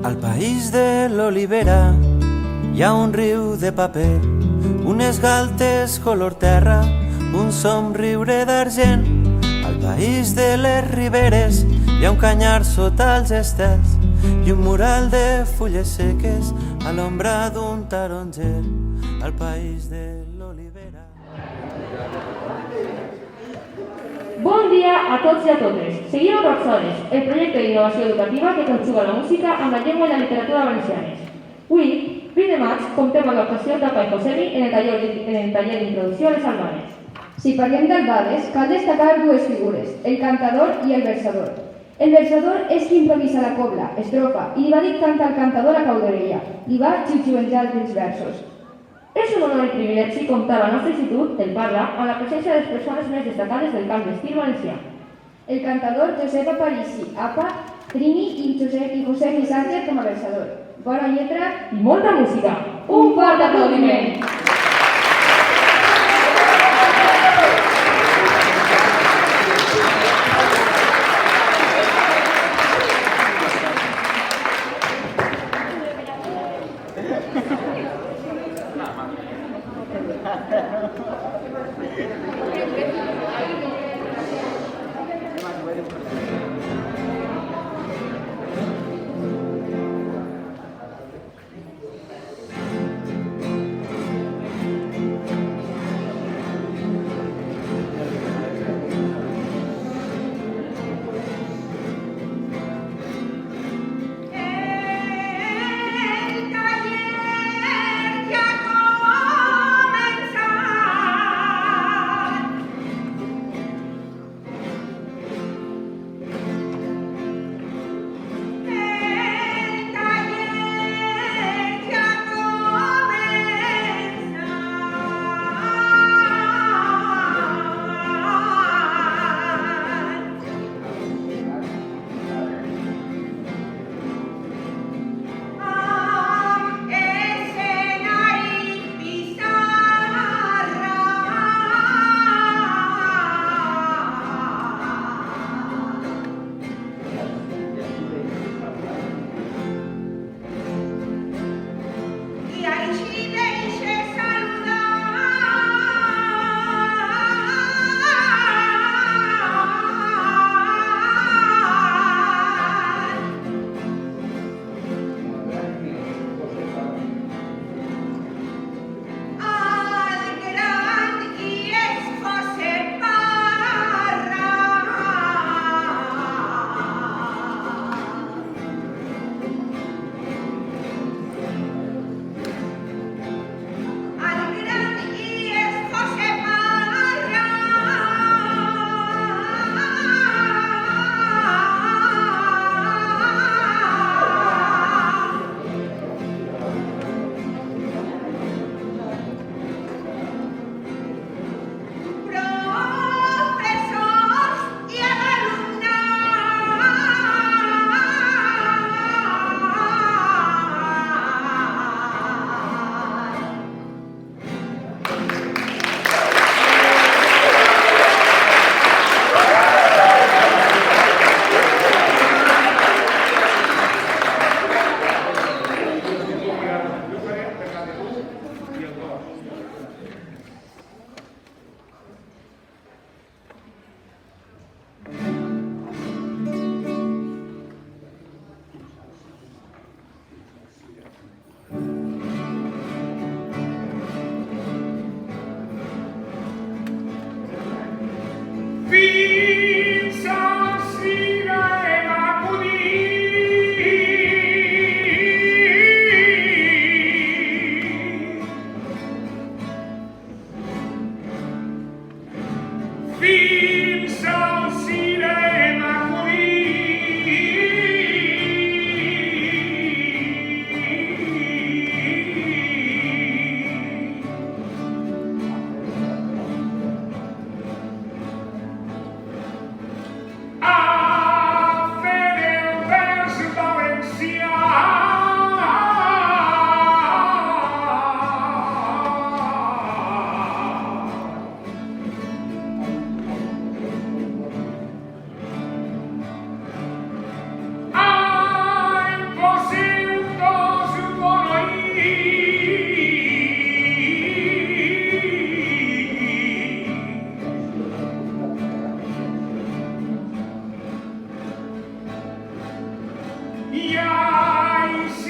Al país de l'olivera hi ha un riu de paper, unes galtes color terra, un somriure d'argent. Al país de les riberes hi ha un canyar sota els estels i un mural de fulles seques a l'ombra d'un taronger. Al país de l'olivera. Bon dia a tots i a totes. Seguim a Roxones, el projecte d'innovació educativa que conjuga la música amb la llengua i la literatura valencianes. Avui, 20 de maig, comptem amb l'actuació d'Apa i Josemi en el taller d'introducció a les albanes. Si parlem d'albades, cal destacar dues figures, el cantador i el versador. El versador és qui improvisa la cobla, estrofa, i li va dictant al cantador la caudorella, li va xiuxiuenjar els versos. És un honor i privilegi comptar a la nostra institut, el Parla, amb la presència de les persones més destacades del camp d'estil valencià. El cantador Josep Aparici, Apa, Trini i José Sánchez com a versador. Bona lletra i molta música. Un fort aplaudiment!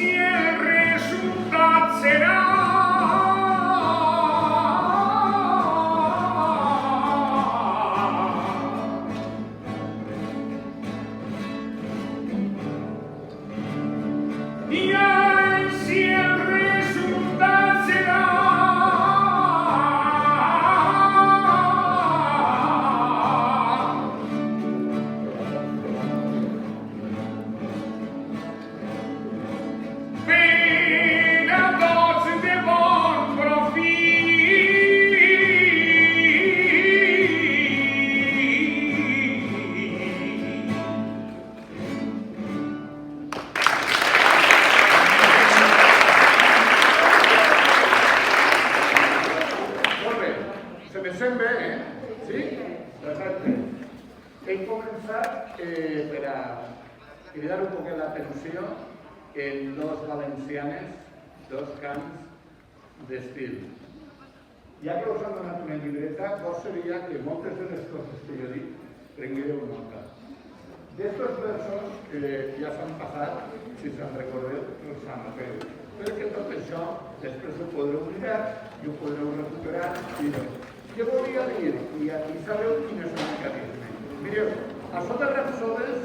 si el resultat serà i ai, si el resultat serà ben a tots de bon profit. Molt bé, se me sent bé, Sí? Perfecte. He començat per a cridar un poc l'atenció en dos valencianes, dos cants d'estil. Ja que us han donat una llibreta, vos seria que moltes de les coses que jo dic prengueu nota. D'estos versos que ja s'han passat, si se'n recordeu, els han fet. Perquè tot això després ho podreu mirar i ho podreu recuperar. I què volia dir? I aquí sabeu quin és el mecanisme. Mireu, això de Rapsodes,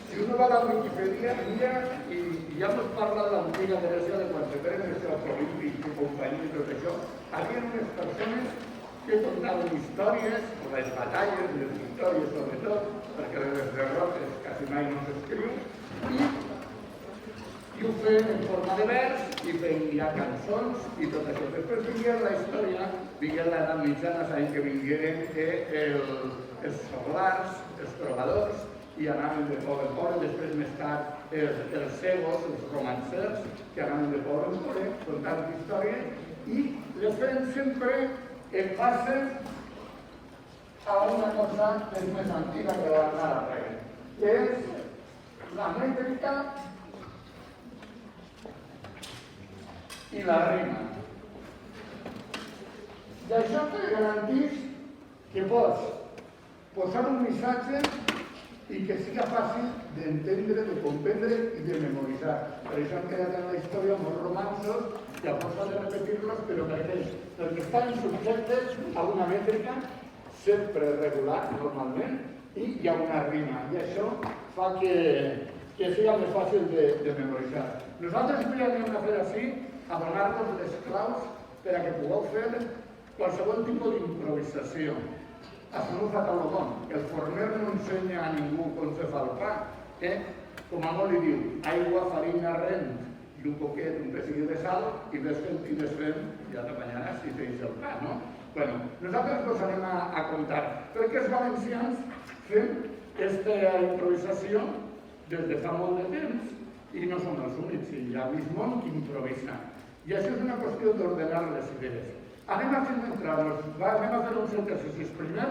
si uno va a la Wikipedia, mira, i ja ens parla de l'antiga Grècia, de quan se feien els Jocs Olímpics i companyia i tot això, hi havia unes persones que contaven històries, les batalles, les victòries sobretot, perquè de les derrotes quasi mai no s'escriu, i ho feien en forma de vers, i feien ja cançons i tot això. Després vingué la història, vingué l'edat mitjana, sabem que vingueren els soglars, els trobadors, i anaven de poble en poble, després més tard els segos, els romancers, que anaven de poble en poble, contant històries, i les feien sempre en base a una cosa que és més antiga que la nada regla, que és la mètrica i la rima. I això te garantís que pots posar un missatge i que siga fàcil d'entendre, de comprendre i de memoritzar. Per això han quedat en la història molts romanços que a força de repetir-los, però perquè estan subjectes a una mètrica sempre regular, normalment, i hi ha una rima. I això fa que siga més fàcil de memoritzar. Nosaltres avui anem a fer així, a donar-vos les claus per a que pugueu fer qualsevol tipus d'improvisació. Això no ho fa Talobón. El forner no ensenya a ningú com se fa el pa. Com a molt li diu, aigua, farina, rent, i un poquet, un pessigue de sal, i ves fent, ja t'apanyaràs si feix el pa, no? Bueno, nosaltres us anem a contar, perquè els valencians fem aquesta improvisació des de fa molt de temps, i no som els únics, hi ha mig món que improvisa. I això és una qüestió d'ordenar les idees. Anem a fer uns exercicis primer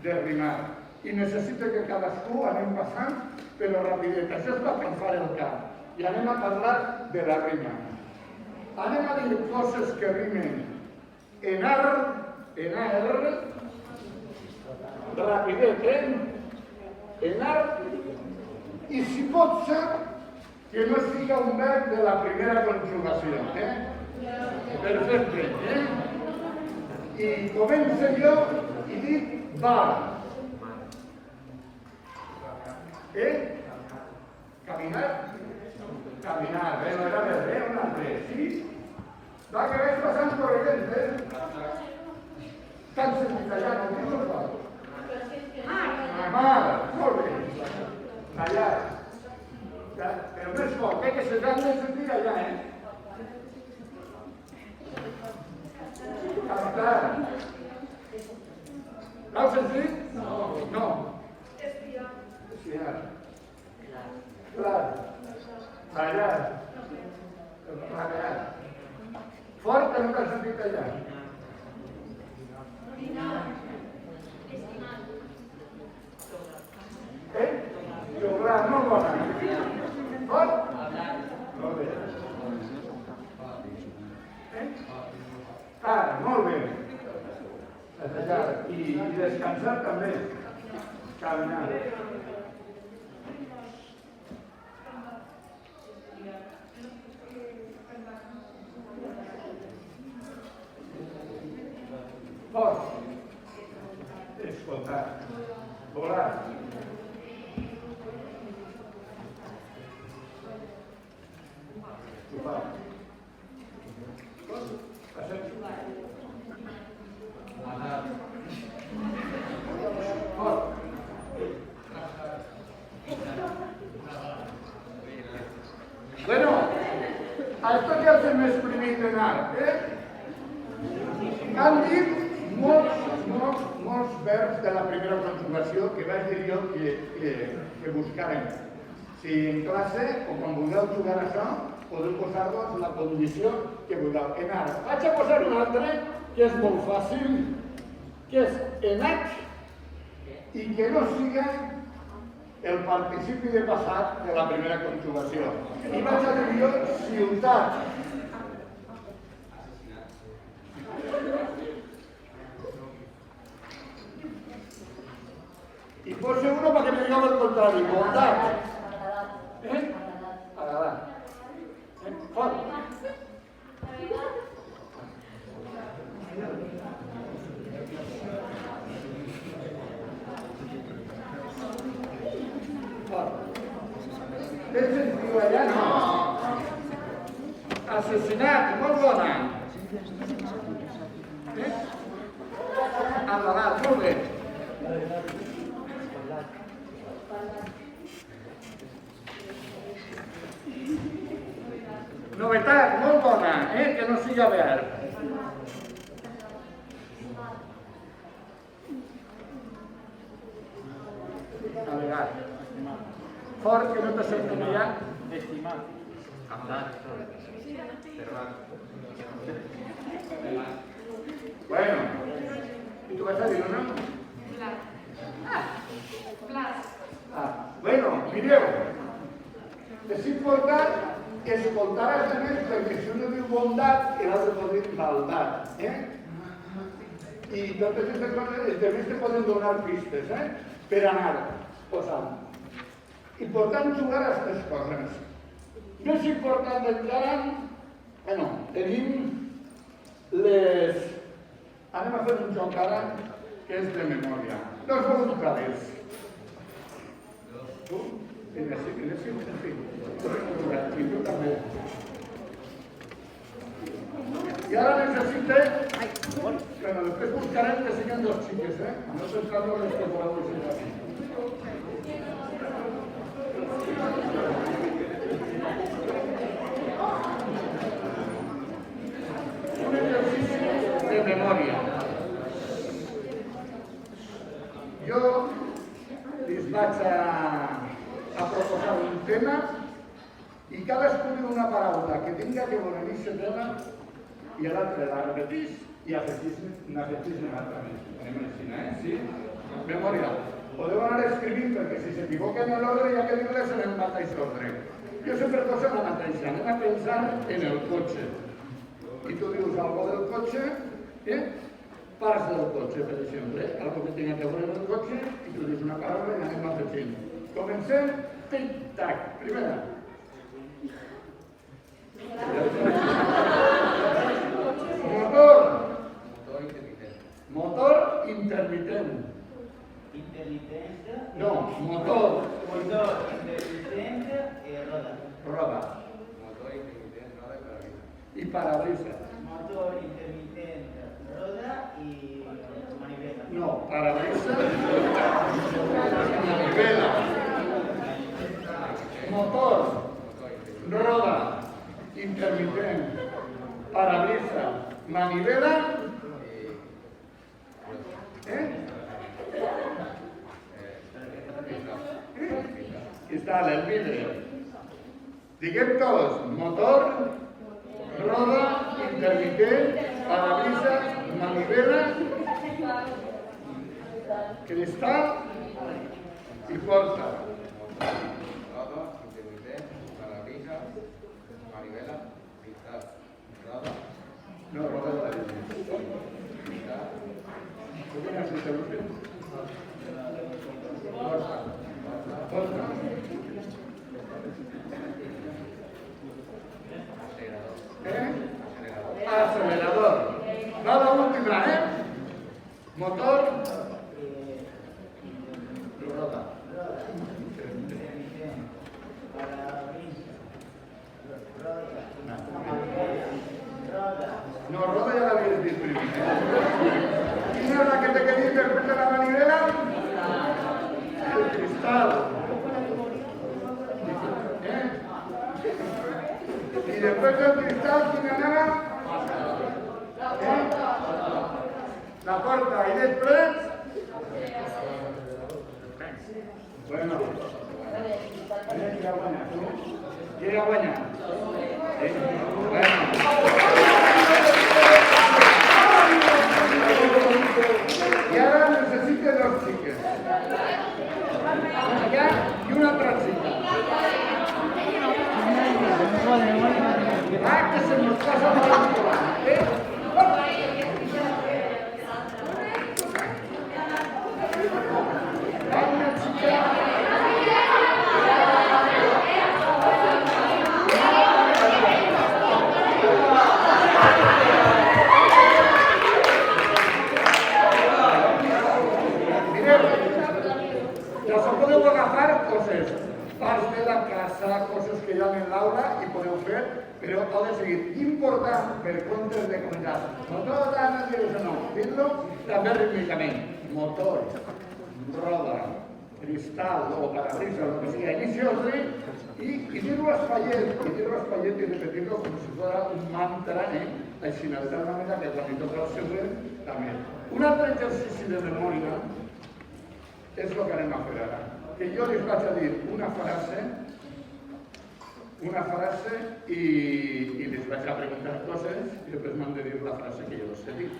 de rimar i necessito que cadascú anem passant però rapidet. Això és per cansar el cap i anem a parlar de la rima. Anem a dir coses que rimen en ar, rapidet, en ar, i si pot ser que no siga un verb de la primera conjugació. Perfecte, I començo jo i dic va. Caminar? Caminar, no era bé, un altre, sí? Va, que vaig passant corrent, Tan sentit allà, no tinc el fa. Mar, molt bé. Allà. Però més fort, que se t'han de sentir allà, Cantar. L'heu sentit? No. Espiar. Clar. Ballar. Rabear. Fort que no t'has sentit allà. Llobrar, molt bona. Fort? Molt bé. Molt bé. I descansar també. Caminar. Fort. Escoltar. Volar. Sopar. Passem. Fort. Bueno, a esto que els hem exprimit en art, han dit molts verbs de la primera conjugació que vaig dir jo que buscarem. Si en classe o quan vulgueu jugar a això, podeu posar-vos la condició que vulgueu. En art. Vaig a posar un altre que és molt fàcil, que és enat i que no siga el participi de passat de la primera conjugació. I vaig a dir jo ciutat. Y pose uno para que me diga el contrario. Bondad. Agradar. Fort. Fort. És sentiu allà? No. Assassinat. Molt bona. Agradar. Molt bé. Novetat, molt bona, que no siga verb. Alegat. Fort, que no te sento mirar. Estimat. Amat. Bueno, ¿y tú vas a dir no? Bueno, mireu, és important escoltar els altres perquè si un diu bondat, l'altre pot dir maldat. I totes aquestes coses, els altres te poden donar pistes per anar posant. Important jugar a aquestes coses. Més important encara, tenim les... Anem a fer un joc ara que és de memòria. Dos voluntarios. Tu, en ese sentido. Y tú también. Y ahora necesite... Bueno, después buscaré que sigan dos chiques, No se trata de esto por la música. Un ejercicio de memoria. Jo les vaig a proposar un tema i cadascú diu una paraula que tinga que veure amb aquest tema i l'altre la repetís i n'afegís una altra més. Anem així, Sí? Memòria. Podeu anar escrivint perquè si s'equivoquen en l'ordre hi ha que dir-les en el mateix ordre. Jo sempre poso la mateixa. Anem a pensar en el cotxe. I tu dius alguna del cotxe, parts del cotxe, per exemple, algo que tinga que veure amb el cotxe, i tu dius una paraula i anem afegint. Comencem, tic-tac. Primera. Motor. Motor intermitent. Intermitente. No, motor. Motor intermitente y roda. Roda. Motor intermitente, roda y parabrisas. Y parabrisas. Motor intermitente, roda y manivela. No, parabrisas. Manivela. Motor. Roda. Intermitente. Parabrisas. Manivela. Instala el vidrio. Diguem tots, motor, roda, intermitent, parabrisas, manivela, cristal i porta. Roda, intermitente, parabrisas, manivela, cristal. Roda. No, roda de la línea. ¿Cómo es el teléfono? Porta. Porta. Acelerador. Va la última, Motor y roda. Intermitente. Parabrisas. Roda. no, roda ya la habéis dicho primero. ¿Quién es la que te quería interpretar la manivela? El cristal. ¿Eh? Y después del cristal, ¿quién ganaba? ¿Eh? La porta. ¿Y después? Bueno. Llega buena. Bueno. Y ahora necesito dos chicas. Una ya y una otra chica. Ah, que se nos pasa por la ¿eh? Hay una chica. Ya se podeu agafar coses, parts de la casa, coses que hi ha en l'aula i podeu fer, però heu de seguir. Important per comptes de comentar. No tot anar a dir-ho, no. Dir-lo també rítmicament. Motor, roda, cristal o parabrisa, lo que sigui, inicio-li i dir-ho espaiet, i repetir-lo com si fos un mantra, així de tal manera que quan hi toca el següent, també. Un altre exercici de memòria és el que anem a fer ara. Que jo li vaig a dir una frase i li vaig a preguntar coses i després m'han de dir la frase que jo us he dit.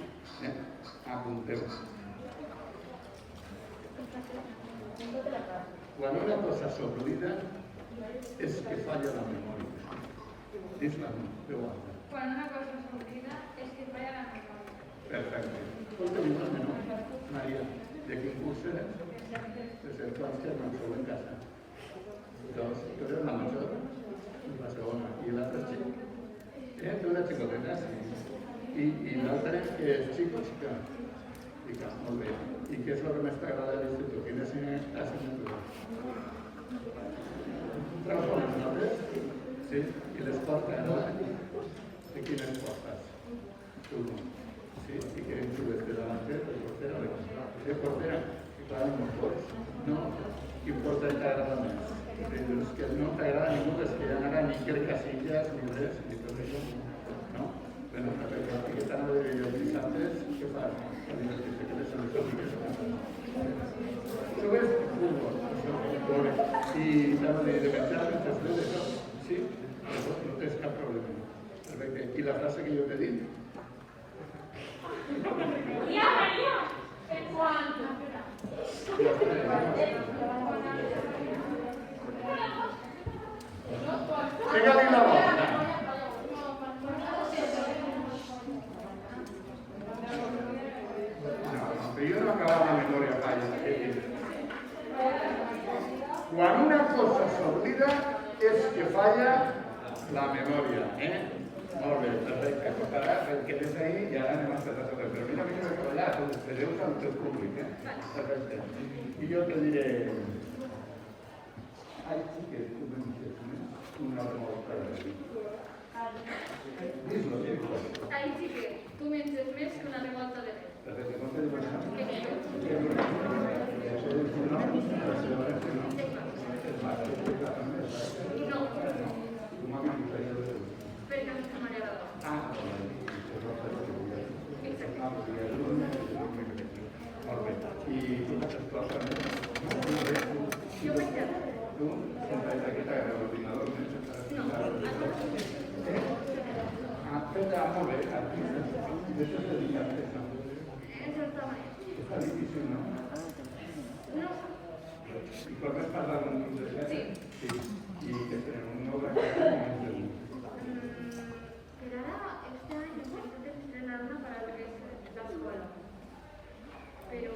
Apunteu. Quan una cosa s'oblida és que falla la memòria. Dis-la, veu alta. Quan una cosa s'oblida és que falla la memòria. Perfecte. Escolta, dime-me, no? Maria, de quin curs eres? De ser quants germans sou en casa? Dos. Tu eres la major? La segona. I l'altre xic? Tu eres xicoteta, sí. I l'altre és xic o xica? Xica, molt bé. I què és el que més t'agrada de l'institut? Quina assignatura? Treus bones notes? Sí? I l'esport t'agrada? I quines portes? Tu no. Sí? I què jugues de davanter? De portera? De portera? Clar, no pots. No? Quin porter t'agrada més? És que no t'agrada ningú, és que ja no ara ni Iker Casillas, ni res, ni tot això. No? Bueno, perquè aquesta no de els dissabtes, què fas? Això és futbol. I t'anava de menjar, després d'això, sí? No tens cap problema. Perfecte. I la frase que jo t'he dit? Maria! En quant? Pega-li la volta. Però jo no acabava la memòria falla. Quan una cosa s'oblida és que falla la memòria. Molt bé, perfecte. Ara, que des d'ahir ja anem a fer la següent. Però mira, mira que allà, tu veus el teu públic. Perfecte. I jo te diré... Ai, sí que tu menges una revolta de vi. Dis-lo, dis-lo. Ai, sí que tu menges més que una revolta de vi. Perfecte, com te dius això? Que jo. No. Perquè no se m'agrada. Molt bé. I tu t'has coses més? Jo menjo. Tu, sempre és aquesta de l'ordinador, No. Molt bé, artista. D'això se diu artista. En certa manera. Està difícil, no? No. I quan vas parlar amb un de Sí. Sí. I què tenen? Una obra que tenen? Per ara, este any hem intentat estrenar una para lo que es l'escola. Però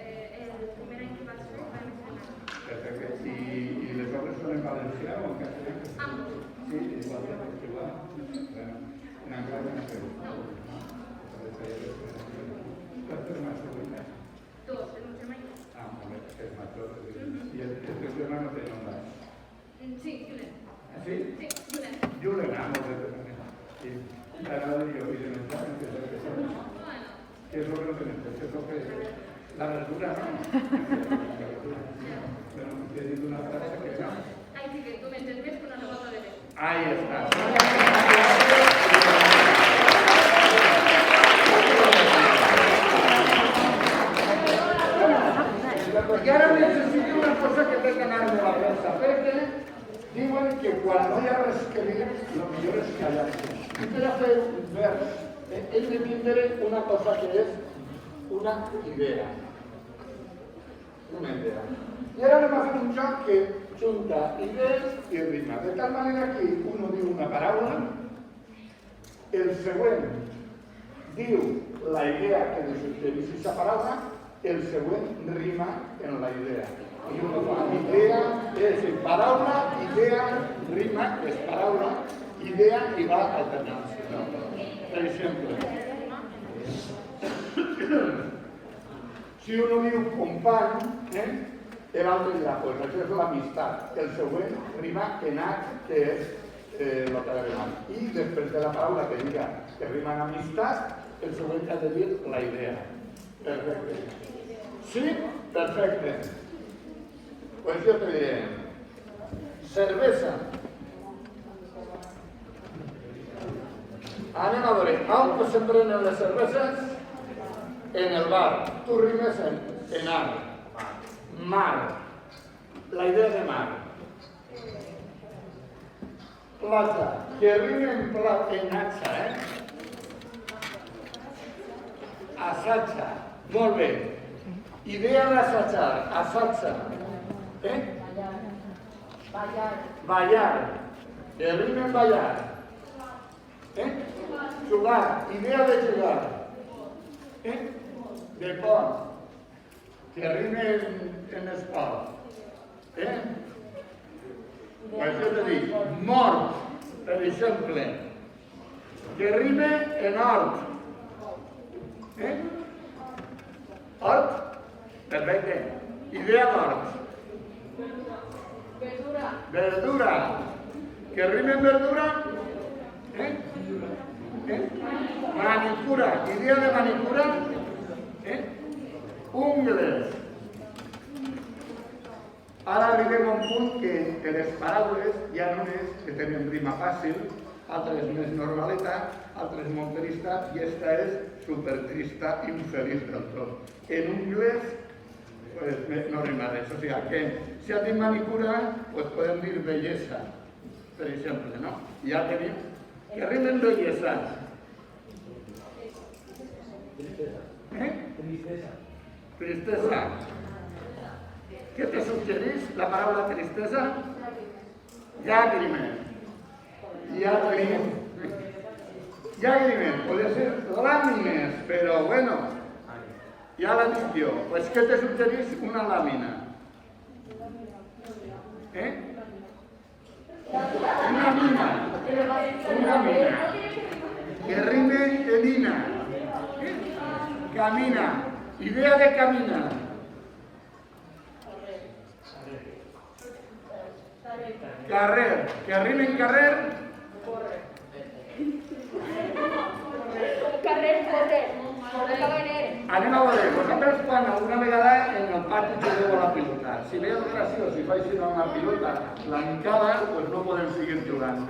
el primer any que vaig fer vam estrenar. Perfecte. I les obres són en valencià o en castellà? Ambos. Sí, igual. Bueno, una gran no. T'agrada dir avui de menjar, que és el que som. Què és el que no tenim? Què és el que... La verdura, no? Però t'he dit una frase que no. Ay, sí, que tú me entendés con una nota de leche. Ahí está. I ara necessito una cosa que té que anar de la premsa, perquè diuen que quan no hi ha res que dir, el millor és callar-se. I per a fer un vers hem de tindre una cosa que és una idea. Una idea. I ara anem a fer un joc que junta idees i rima. De tal manera que uno diu una paraula, el següent diu la idea que desitjaria aquesta paraula, el següent rima en la idea. I uno fa idea, és paraula, idea, rima, és paraula, idea i va alternant-se. No? Per exemple, si uno diu company, l'altre dirà, pues això és l'amistat. El següent rima en H, que és el que ha de rimar. I després de la paraula que diga que rima en amistat, el següent ha de dir la idea. Perfecte. Sí? Perfecte. Pues yo te diré, cervesa. Anem a veure, on se prenen les cerveses? En el bar. Tu rimes en ar. Mar. La idea de mar. Plata. Que rime en hacha, Assaja. Molt bé. Idea d'assajar. Assaja. Ballar. Que rime en ballar. Jugar. Idea de jugar. De pont. Que rime en esport. Pues jo te dic, mort, per exemple. Que rime en hort. Hort? Perfecte. Idea d'hort. Verdura. Que rime en verdura? Manicura. Idea de manicura? Ungles. Ara arribem a un punt que les paraules ja no és que tenen rima fàcil, altres més normaleta, altres molt trista, i esta és supertrista, infeliç del tot. En ungles, pues no rima res. O sigui que si ha dit manicura, pues podem dir bellesa, per exemple, no? Ja tenim que rimen bellesa. Tristesa. ¿Qué te suggerís? La palabra tristeza. Llàgrimes. Llàgrimes. Puede ser lámines, pero bueno. Ya la dic yo. Pues ¿qué te suggerís? Una lámina. Una mina. Una mina. Que rime elina. Camina. Idea de caminar. Carrer. Que rime en carrer. Carrer, correr. Anem a veure, vosaltres quan alguna vegada en el pati jugueu a la pilota. Si veieu graciós i faig una pilota blancada, pues no podem seguir jugant,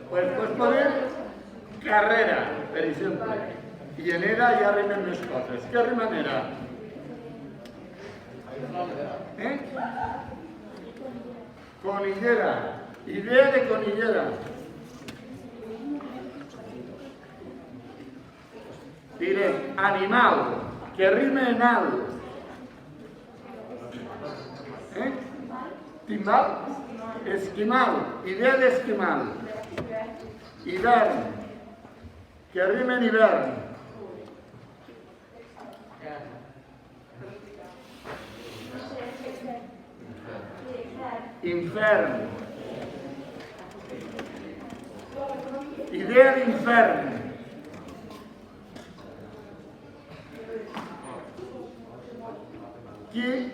Pues podem carrera, per exemple. I en era ja rimen més coses. Què rima en era? Conillera. Idea de conillera. Diré animal, que rime en al. Timbal, esquimal, idea d'esquimal. Hivern, que rime en hivern. Infern. Idea d'infern.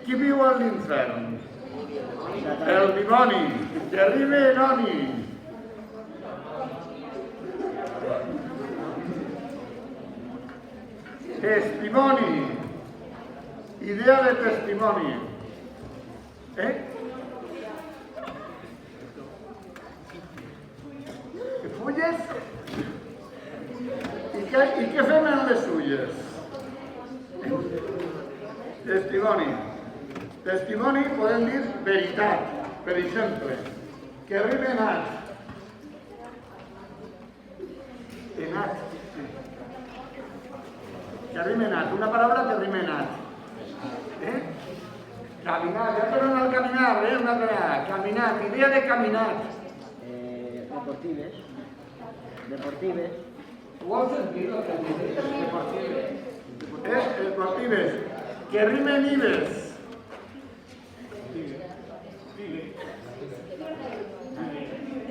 Qui viu a l'infern? El dimoni, que rime en oni. Testimoni. Idea de testimoni. Que fulles? I què fem amb les fulles? Testimoni. Testimoni podem dir veritat, per exemple, que rime nat. Enat. Que rime nat, una paraula que rime nat. Caminar, ja tornem al caminar, una altra vegada. Caminar, idea de caminar. Deportives. Deportives. Ho heu sentit, el que dic? Deportives. Deportives. Que rimen ives.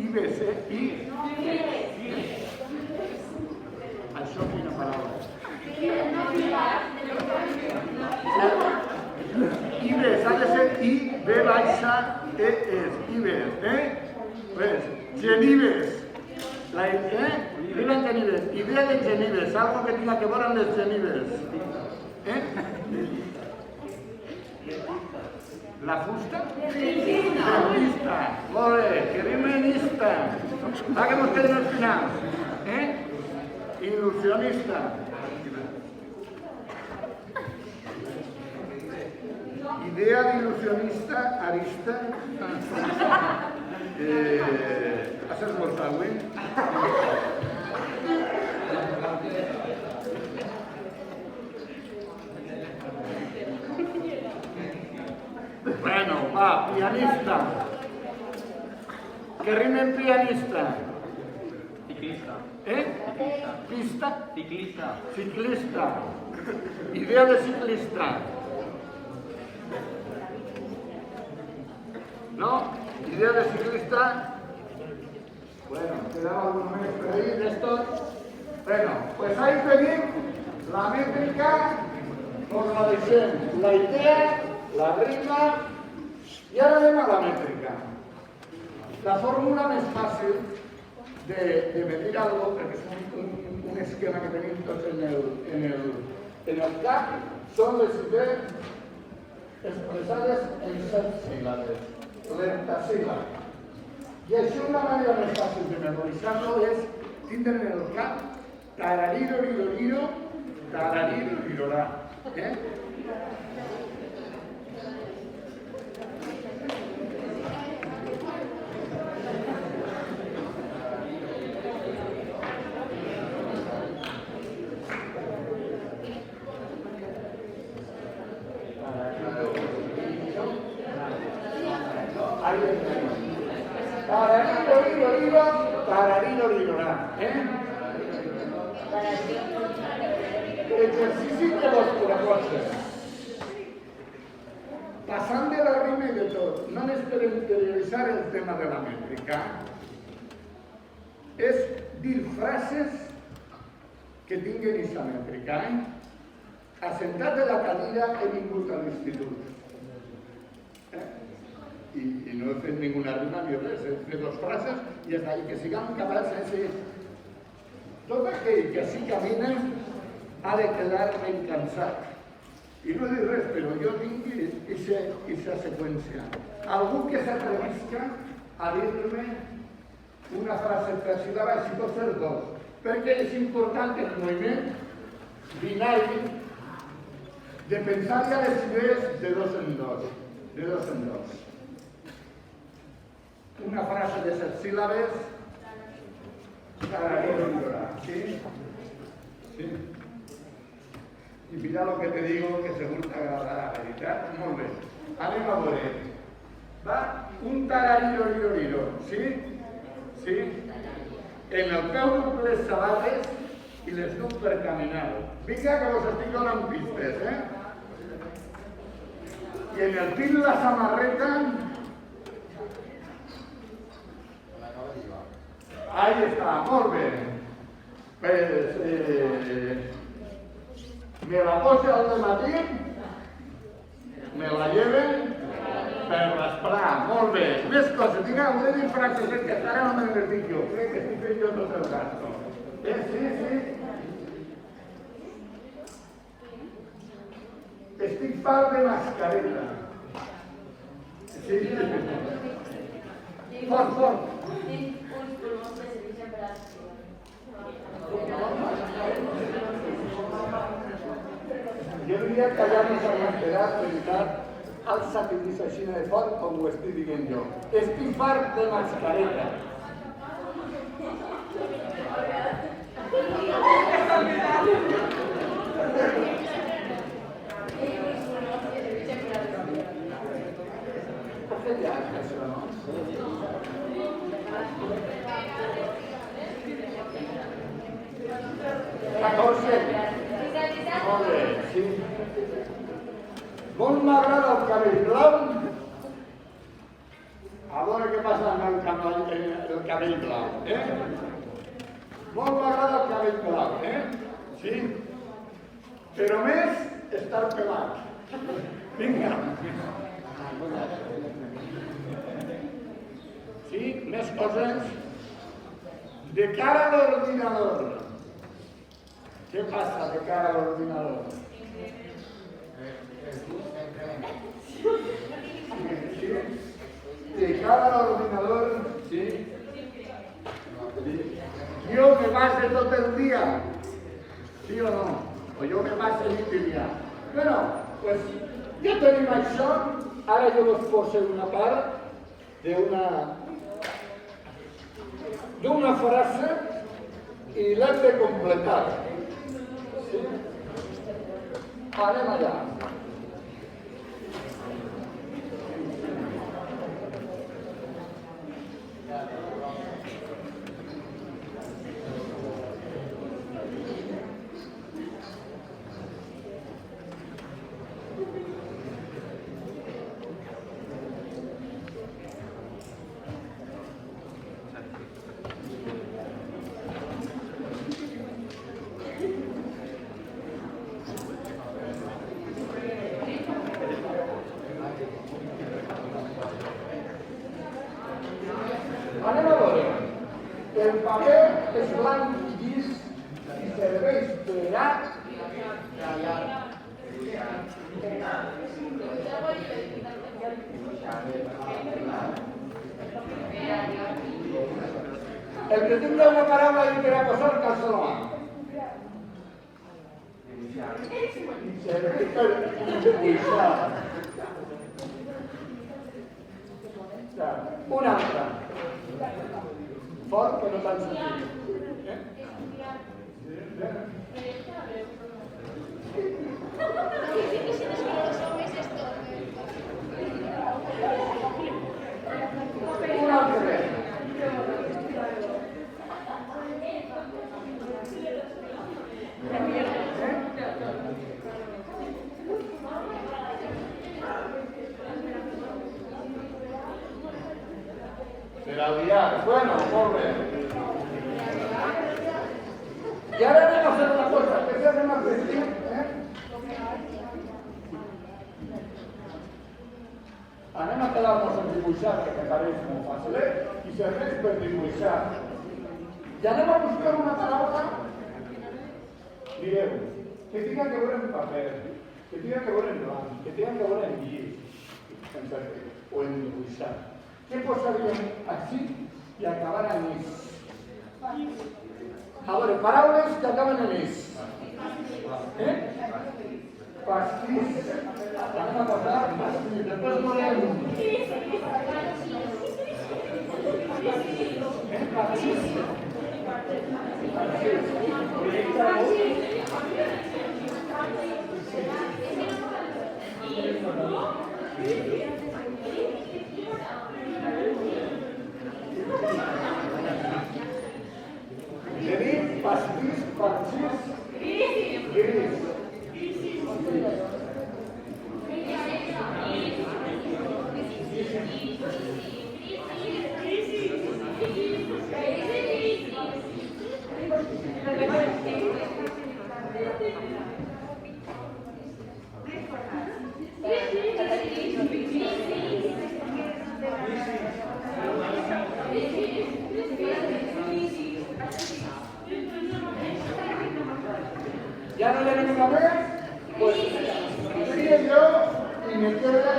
Ives, Això quina paraula? Ives, ha de ser I, B baixa, E, S. Ives, Pues, genives. Rimen genives. Idea de genives, algo que tenga que ver amb les genives. La fusta? Feminista. Molt bé, que rimenista. Va que mos queden els finals. Il·lusionista. Idea d'il·lusionista, arista. Has esmorzat avui? Bueno, va, pianista. Que rimen pianista. Ciclista. Pista? Ciclista. Ciclista. Idea de ciclista. ¿No? Idea de ciclista. Bueno, quedaba algún mes por ahí de estos. Bueno, pues ahí tenim la métrica con la disseny. La idea, la rima i ara anem a la métrica. La fórmula més fàcil de medir algo, perquè és un esquema que tenim tots en el cap, són les idees expressades en 7 síl·labes. L'heptasíl·lab. I així una manera més fàcil de memoritzar-lo és tindre en el cap tarariro-riroriro, tarariro-rirorà. Tarariro-rirorà. Exercici de les propostes. Passant de la rima i de tot, només per interioritzar el tema de la mètrica, és dir frases que tinguin aquesta mètrica. Assentat de la cadira he vingut a l'institut. I no he fet ninguna rima ni res, he fet 2 frases i és allà que siguem capaços de... Tot aquell que sí camina ha de quedar ben cansat. I no dic res, però jo tinc aquesta seqüència. Algú que s'atrevisca a dir-me una frase per síl·laba, si pot ser 2, perquè és important el moviment binari de pensar ja les idees de 2 en 2. De 2 en 2. Una frase de 7 síl·labes, tarariro-rirorà. ¿Sí? Sí. Y mira lo que te digo, que seguro te agradarà, veritat? Molt bé. Anem a veure. Va, un tarariro-riroriro, ¿sí? Sí? En el peu duc les sabates i les duc per caminar. Vinga, que vos estic donant pistes, I en el pit la samarreta... Ahí está, molt bé. Pues, me la pose al matí, me la lleven per l'esperar, molt bé. Més coses, vinga, us he dit frases, que ara no me les dic jo, crec que estic fent jo tot el gasto. Sí. Estic fart de mascareta. Sí. Fort. Jo diria que ja no s'ha quedat, de veritat, alça que dius així de fort com ho estic dient jo. Estic fart de mascareta. Per què ja això, no? Molt bé, sí. Molt m'agrada el cabell blau. A veure què passa amb el cabell blau, Molt m'agrada el cabell blau, Sí. Però més, estar pelat. Vinga. Sí, més coses. De cara a l'ordinador. Què passa de cara a l'ordinador? De cara a l'ordinador, sí. Jo me passe tot el dia, sí o no? O jo me passe tot el dia. Bueno, pues ja tenim això, ara jo us poso una part d'una frase i l'hem de completar. Sí? Anem allà. Anem a veure. El paper és blanc i llis i serveix per a tallar. El que tingui una paraula i per a posar calça la mà. I serveix per dibuixar. Una altra. Fort, que no t'han sentit. Una altra. Per aliar. Bueno, molt bé. I ara anem a fer una cosa, que ja anem a vestir, Anem a quedar-nos en dibuixar, que me pareix molt fàcil, i serveix per dibuixar. I anem a buscar una paraula, direu, que tinga que veure en paper, que tinga que veure en blanc, que tinga que veure en llis, o en dibuixar. Què posaríem així i acabar en is? A veure, paraules que acaben en is. Pastís. Anem a posar pastís. Després veurem. Pastís. Tenim pastís, pastís, gris. ¿Ya no le vengo a ver? Pues sigue yo y me queda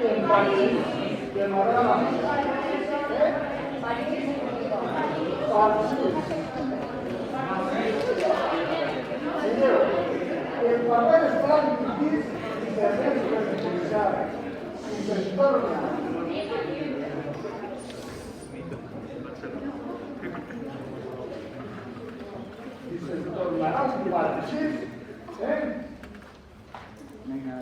en París, de Marada. ¿Eh? París. El papel está difícil y se debe utilizar y se torna. Y se tornará un parchís, ¿eh? Venga.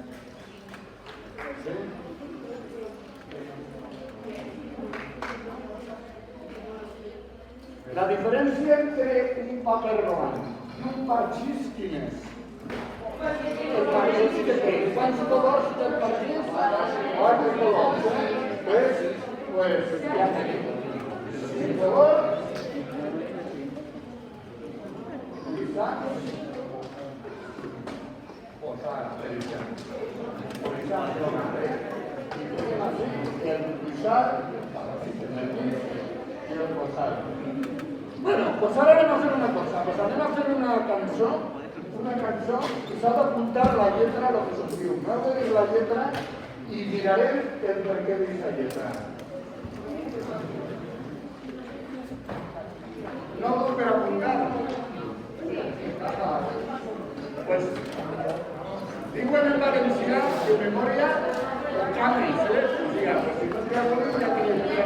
La diferència entre un paper roman i un parxís quin és? El parxís que té quants colors del parxís? 4 colors. Pues ja tenim 5 colors, guisats, posat, per exemple. Guisat roman, I tenim així el guisat, i el posat. Bueno, pues ahora anem a fer una cosa, pues anem a fer una cançó que s'ha d'apuntar la lletra a lo que s'escriu. M'heu de dir la lletra i mirarem el per què d'aquesta lletra. No vol per apuntar. Pues diuen en valencià de memòria el canvis, O sigui, si no t'hi acuerdes ja que hi ha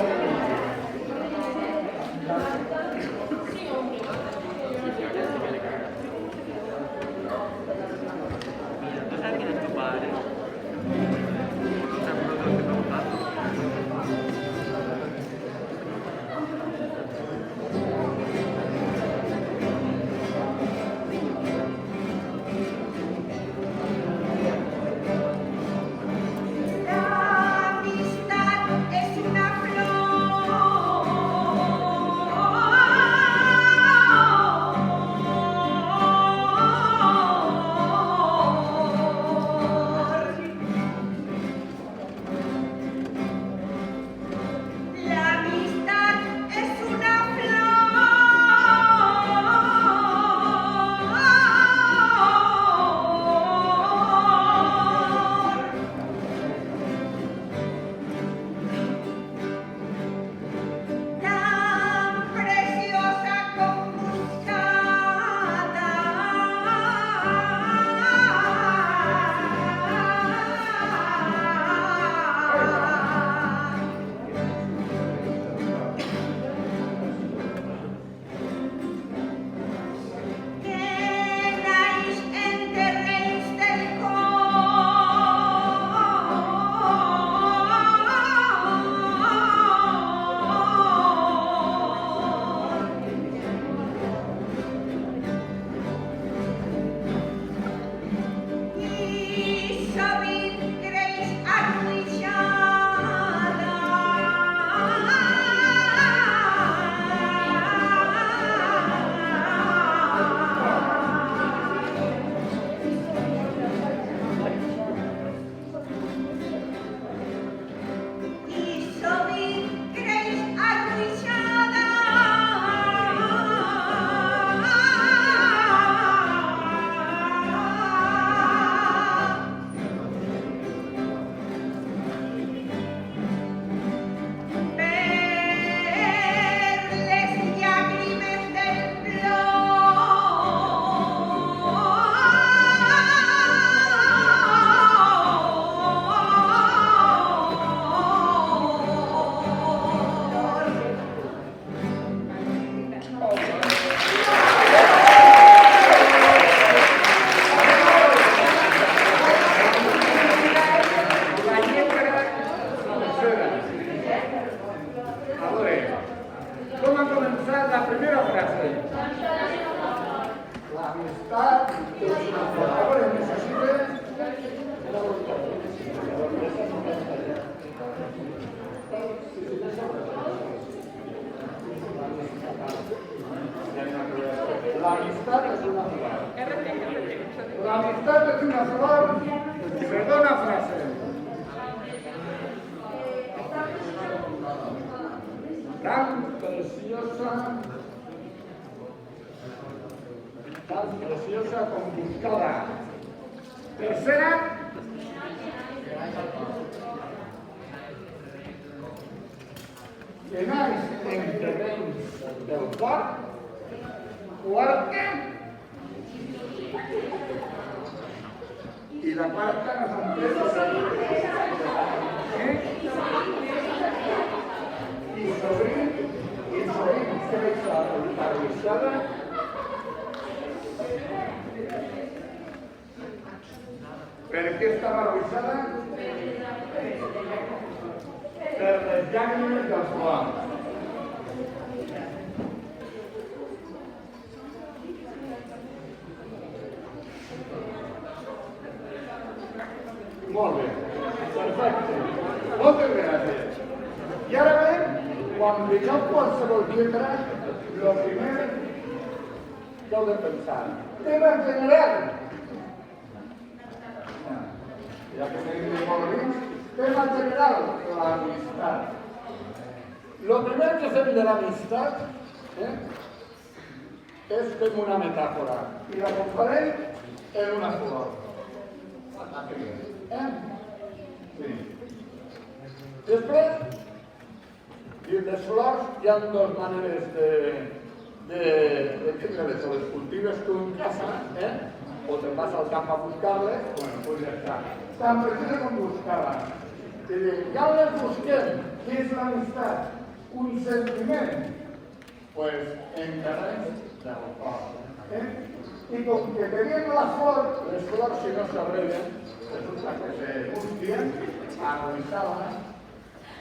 La amistad es una flor. La amistad es una flor. Perdona frase. Tan preciosa tan preciosa com buscada. Tercera, que naix en terrenys del port. Quarta, i la quarta no s'entén. I sovint creix arrossada per què estava arrossada? Per les llàgrimes dels plors. Molt bé, perfecte, moltes gràcies. I ara bé, quan veieu qualsevol lletra, el primer que heu de pensar, tema general. Ja que tenim molt dins, tema general, l'amistat. El primer que fem de l'amistat és fem una metàfora i la comparem en una flor. Sí. Després, les flors hi ha dues maneres de tindre-les, o les cultives tu en casa, o te'n vas al camp a buscar-les, bueno, doncs ja està. Tan precisa com buscar-les. Ja les busquem. Què és l'amistat? Un sentiment? Doncs en terrenys del cor. I com que tenim la flor, les flors si no s'arreglen, resulta que se busquen a revisar-la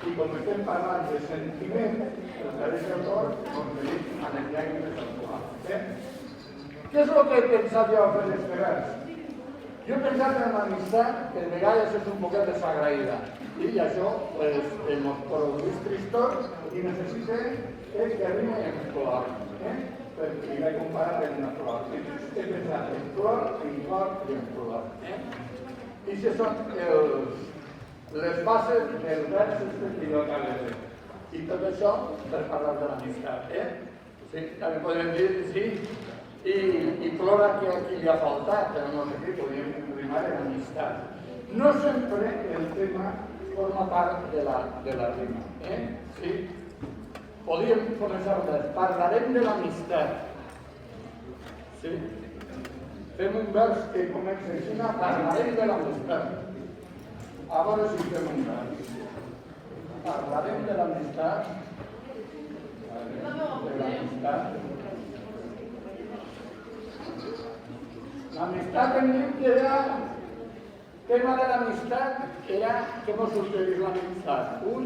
i com estem parlant de sentiment, el terreny del cor, com tenim a les llàgrimes del cor. Què és el que he pensat jo a fer les vegades? Jo he pensat en l'amistat, que de vegades és un poquet desagraïda i això ens produeix tristor i necessita que arribi en flor. Perquè hi vaig comparar amb una flor. He pensat en flor, en cor i en flor. I això són les bases dels versos que jo acabo de fer. I tot això per parlar de l'amistat. Sí, també podem dir, sí, i plora que aquí li ha faltat, però no sé què, podríem rimar en amistat. No sempre el tema forma part de la rima. Sí? Podríem començar a dir, parlarem de l'amistat. Sí? Fem un vers que comença així, parlarem de l'amistat. A veure si fem un vers. Parlarem de l'amistat. L'amistat em diu que era... El tema de l'amistat era que mos succeís l'amistat. Un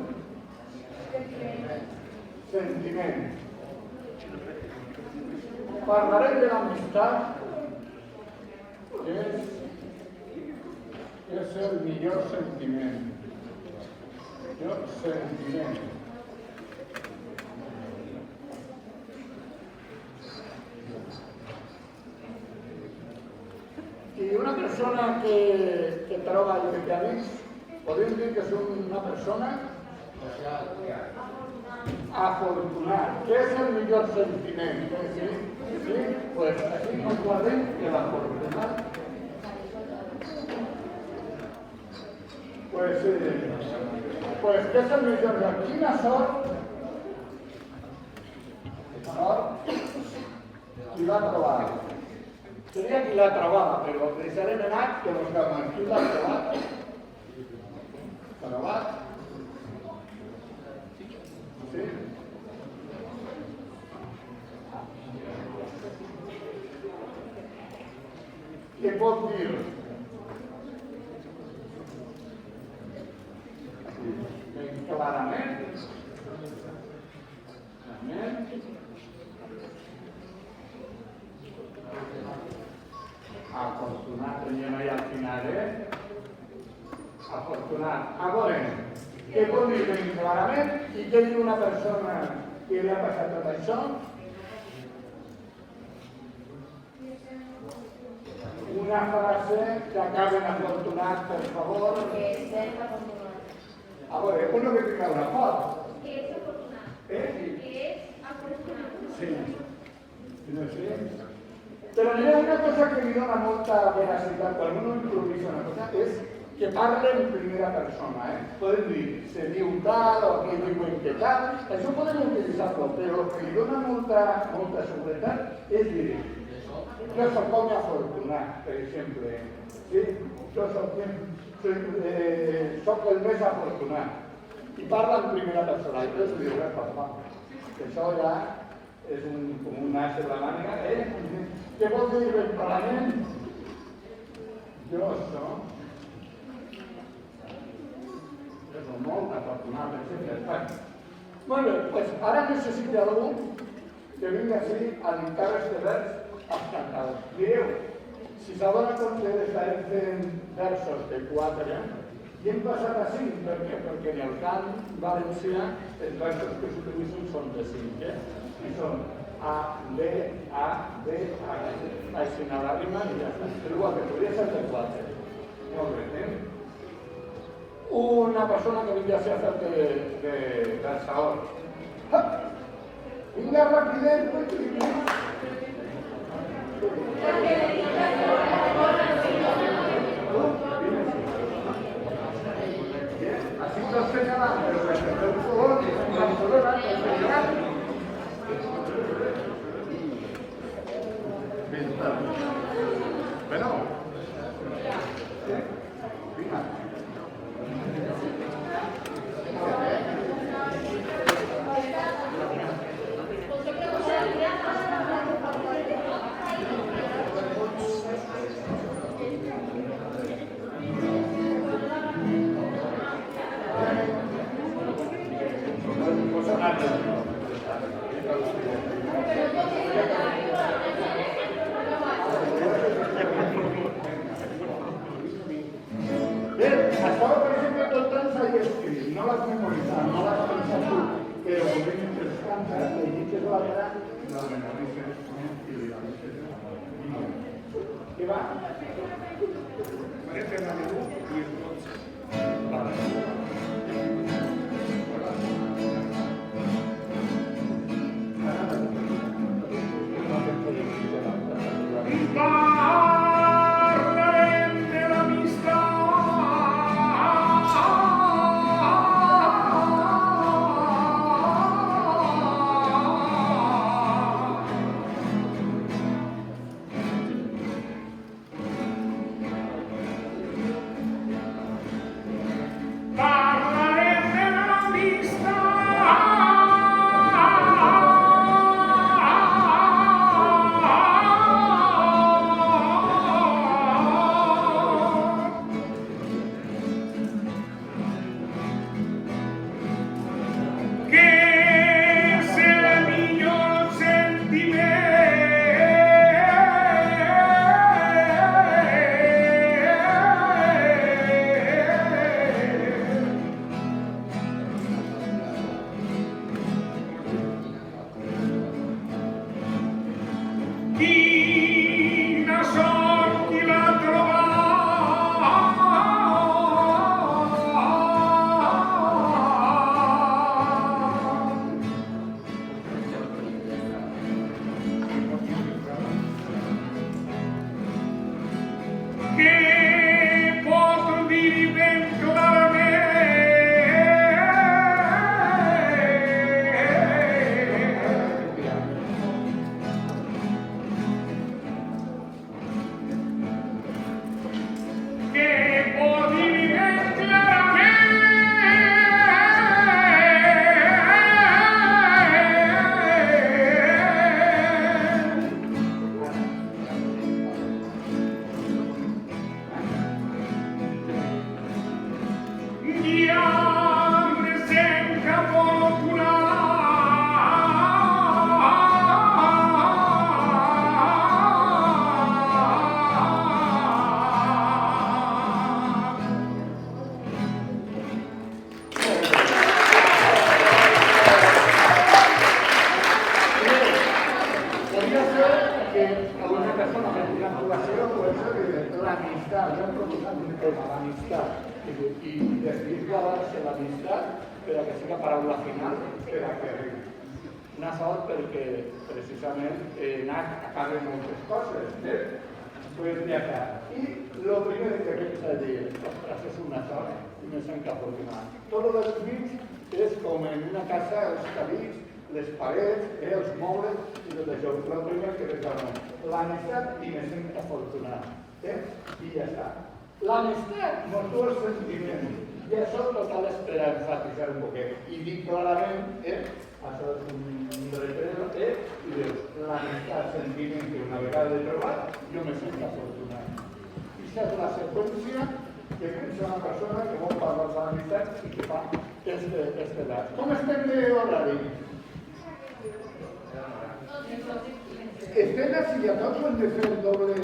sentiment. Parlarem de l'amistat, que és el millor sentiment. Millor sentiment. I una persona que troba amics, podem dir que és una persona afortunat. Què és el millor sentiment? Sí? Pues així no guardem que l'afortunat. Pues què és el millor? Quina sort? Sort? Qui l'ha trobat? Seria qui l'ha trobat, però deixarem anar que busquem qui l'ha trobat. Trobat? Sí? Què pot dir? Ben clarament. Afortunat, teníem allà al final, Afortunat. A veure, què pot dir ben clarament i què diu una persona que li ha passat tot això? Una frase que acaba en afortunat, per favor. A veure, uno que tinga una foto. Que és afortunat. Que és afortunat. Sí. No sé. Però mira, una cosa que li dona molta veracitat quan uno improvisa una cosa és que parla en primera persona. Podem dir, se diu tal o aquí diuen que tal, això podem utilitzar-lo, però el que li dona molta seguretat és dir, jo soc poc afortunat, per exemple, sí? Jo soc el més afortunat, i parla en primera persona, i després li diu, papà, que això ja és com un as de la màniga, Què vol dir el Parlament? Jo soc molt afortunat, etc. Molt bé, doncs ara necessito algú que vingui així a dictar este vers als cantadors. Direu, si s'adona compte estarem fent versos de 4, i hem passat a 5, per què? Perquè en el cant valencià els versos que s'utilitzen són de 5, i són A, B, A, B, A, així anar a rima i ja està. Igual que podria ser de 4. Molt bé, Una persona que vingui a ser de versador. Vinga, rapidez, así lo señalan, pero el fútbol es Barcelona, el señalan. Bueno, venga. No las memorizas, no las pensas tú, pero cuando te descansas, le dices la verdad, las memorizas y le dices. ¿Qué va? Parece la menú y entonces. Vale. una sort perquè precisament acaben moltes coses. Pues de acá. Y lo primero que piensa de estas frases es una sort y me sento afortunat. Tot el mig és com en una casa, els cabits, les parets, els mobles i tot això. Lo primer que reclamo, l'amistat i me sento afortunat. I ja està. L'amistat mos du el sentiment. I això total és per enfatitzar un poquet. I dic clarament, això és un retreno, i dius, l'amistat, sentiment que una vegada he trobat, jo me sento afortunat. I això és la seqüència que pensa una persona que vol parlar de l'amistat i que fa este edat. Com estem d'horari? Estem així a tots o hem de fer el doble?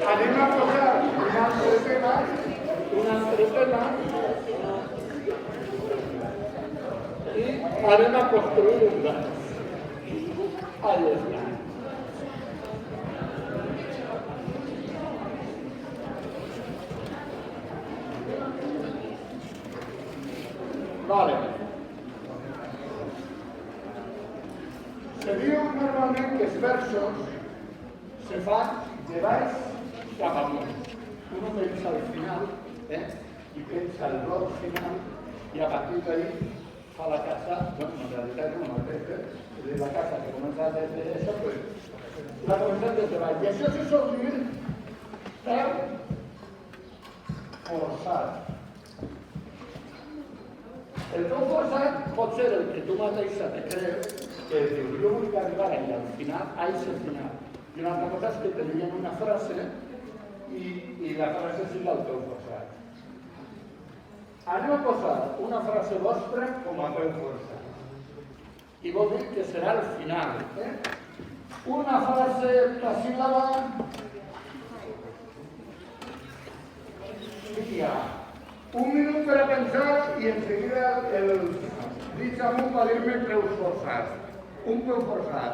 Anem a posar un altre tema i anem a construir un vers. Ahí està. Vale. Se diu normalment que els versos se fan de baix cap amunt. Uno pensa al final, i pensa al bloc final, i a partir d'ahí fa la casa, bueno, en realitat no mateix, de la casa que comença des d'això, pues, la comença des de baix. I això se sol dir peu forçat. El peu forçat pot ser el que tu mateixa te creus, que dius, jo vull arribar allà al final, a aquest final. I una altra cosa és que te diuen una frase i la frase siga el peu forçat. Anem a posar una frase vostra com a peu forçat. I vol dir que serà al final. Una frase, la síl·laba... Un minut per a pensar i en seguida el dit amunt va dir-me peus forçats. Un peu forçat.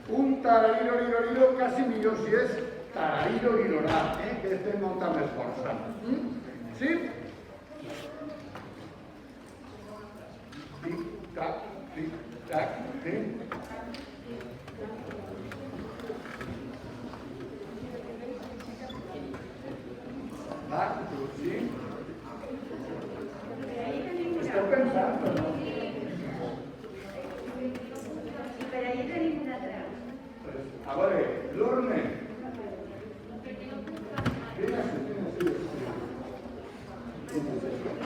Un tarariro-liroriro, quasi millor si és tarariro-lirorà, que té molta més força. Sí? Tic-tac, tic-tac, tic. Va, sí? Esteu pensant o no? Per allà tenim una altra. A veure, l'Urne.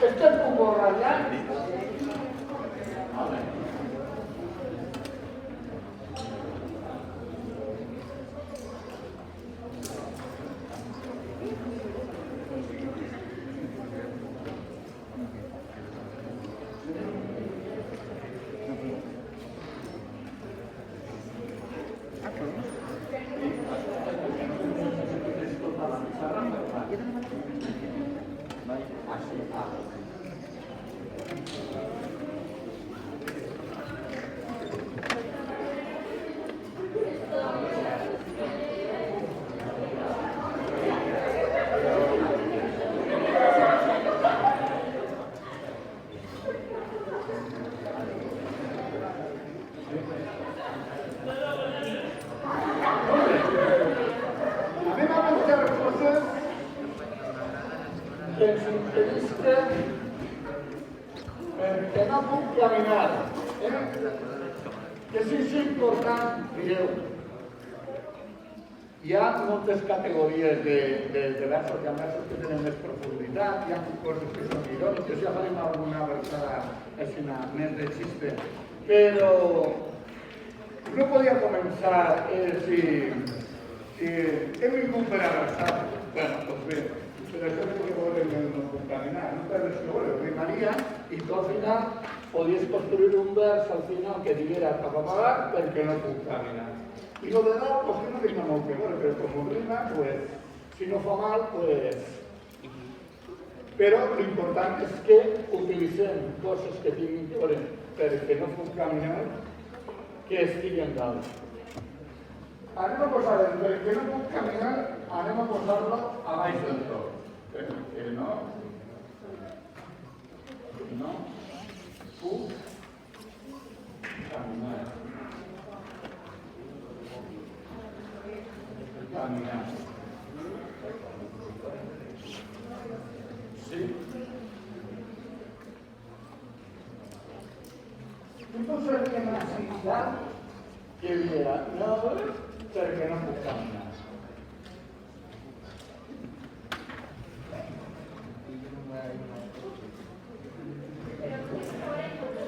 Estem un poc ratllant? Perquè no puc caminar. Que sí és important, dieu. Hi ha moltes categories de versos, hi ha versos que tenen més profunditat, hi ha coses que són iròniques, ja farem alguna versada així més de xiste. Però no podia començar si hem vingut per abraçar. Bueno, doncs bé, per això que veure no puc caminar, no per res que veure, rimaria i tu al final podies construir un vers al final que diguera papapagar perquè no puc caminar. I lo de dalt, pues que no tinc molt que veure, però com rima, pues, si no fa mal, pues... Però l'important és que utilitzem coses que tinguin que veure perquè no puc caminar que estigui en dalt. Anem a posar el perquè no puc caminar, anem a posar-lo a baix del tot. Perquè no puc caminar. Sí. No posaria necessitat que diria no, perquè no puc caminar.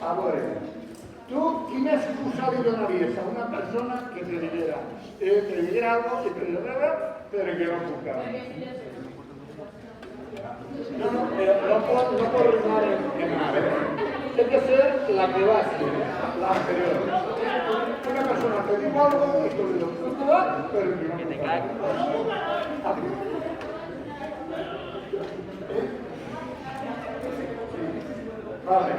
A veure, tu quina excusa li donaries a una persona que te diguera algo i te diguera perquè no puc caminar? No pot rimar en nada. Té que ser la que va ser, l'anterior. Una persona te diu algo i tu li dius, no te va, perquè no puc caminar. Vale.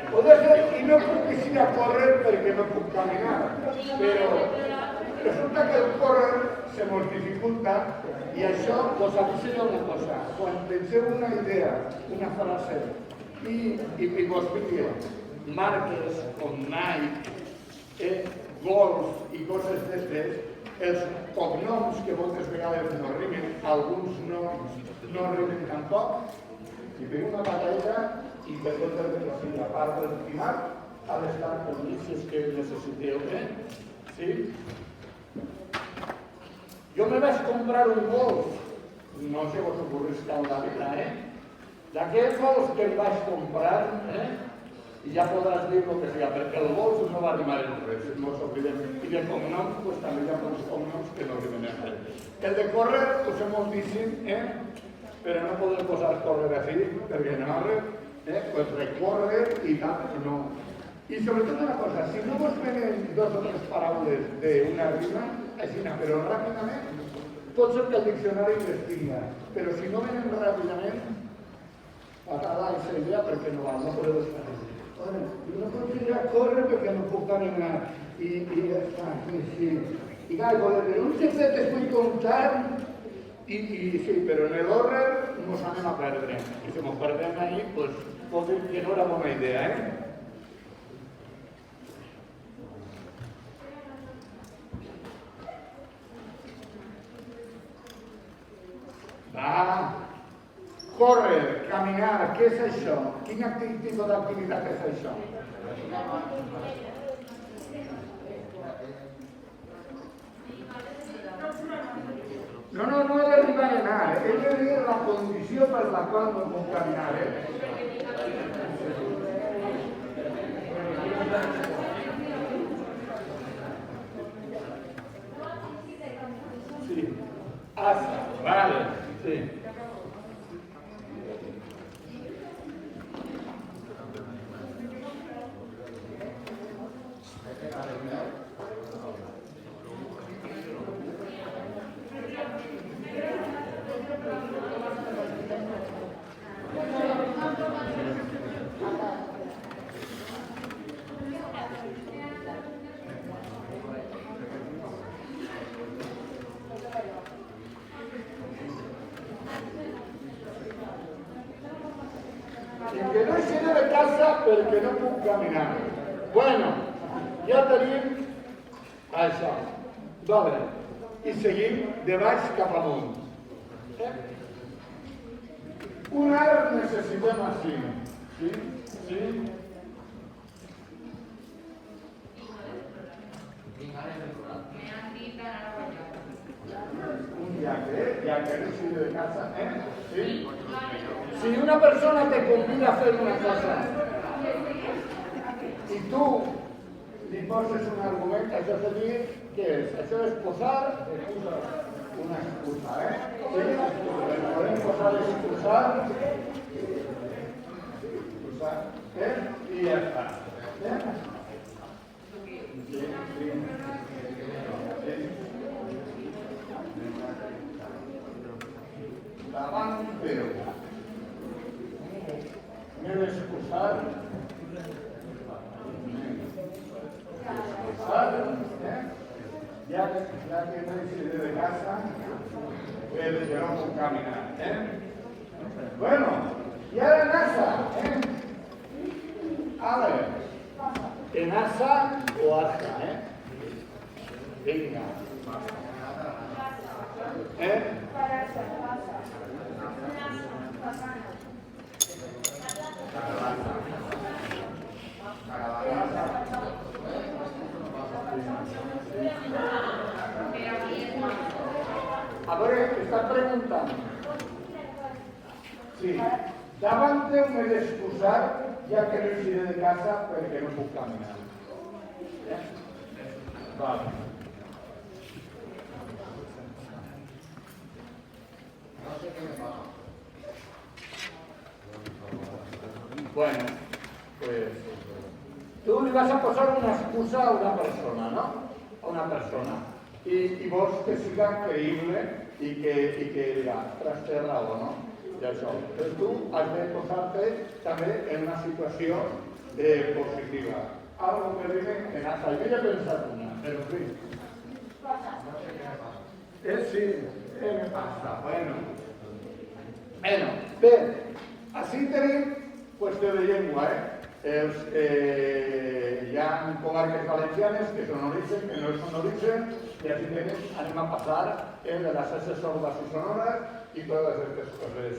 Puede ser i no puc ir a córrer perquè no puc caminar, però resulta que el córrer se mos dificulta i això us avisaré una cosa. Quan penseu una idea, una frase i vos vingui marques com Nike, golf i coses d'estes, els cognoms que moltes vegades no rimen, alguns no rimen tampoc, i fem una batalla i per tot el que sigui la part del primat ha d'estar com si és que necessiteu, sí? Jo me vaig comprar un golf, no se vos ocorris tant la vida, d'aquells golfs que em vaig comprar, i ja podràs dir el que sigui, perquè el golf no va rimar en res, no s'oblidem. I de cognoms, doncs també hi ha molts cognoms que no rimen en res. El de córrer, us hem moltíssim, però no podem posar córrer així, perquè no res, pues recórrer i tal, no. I sobretot una cosa, si no vos venen dos o tres paraules d'una rima, així, però ràpidament, pot ser que el diccionari les tinga, però si no venen ràpidament, patada aquesta idea perquè no podeu estar així. No puc ir a córrer perquè no puc caminar. I ja està, sí. I clar, un secret es vull contar, i sí, però en l'horrer ens anem a perdre. I si ens perdem ahí, doncs pot dir que no era bona idea, Córrer, caminar, què és això? Quin tipus d'activitat és això? No he d'arribar a anar, he de dir la condició per la qual no puc caminar, Sí. Vale, sí. Que no eixiré de casa perquè no puc caminar. Bueno, ja tenim això. Vale. I seguim de baix cap amunt. Un arc necessitem així. Sí? Sí? Un llac, no eixiré de casa, Sí? Si una persona te convida a fer una cosa i tu li poses un argument, això és dir, què és? Això és posar una excusa, Sí? Podem posar excusar, I ja està. Davant teu. M'he d'excusar que no hice de casa, pero que no puedo caminar. Bueno, y ahora NASA. A ver, en asa o asa, Venga. A ver, está preguntando. Sí, davant m'he d'excusar ja que no iré de casa perquè no puc caminar. Vale. Bueno, pues tú le vas a posar una excusa a una persona, ¿no? A una persona. Y vos que siga creïble i que diga, ostres, té raó, no? I això. Però tu has de posar-te també en una situació positiva. Algo que diga en hasta yo ya he pensado una, pero sí. Sí, me pasa, bueno. Bueno, bé, així tenim qüestió de llengua, hi ha comarques valencianes que són origen, que no són origen, i així tenim, anem a passar de les S sordes i sonores i totes aquestes coses.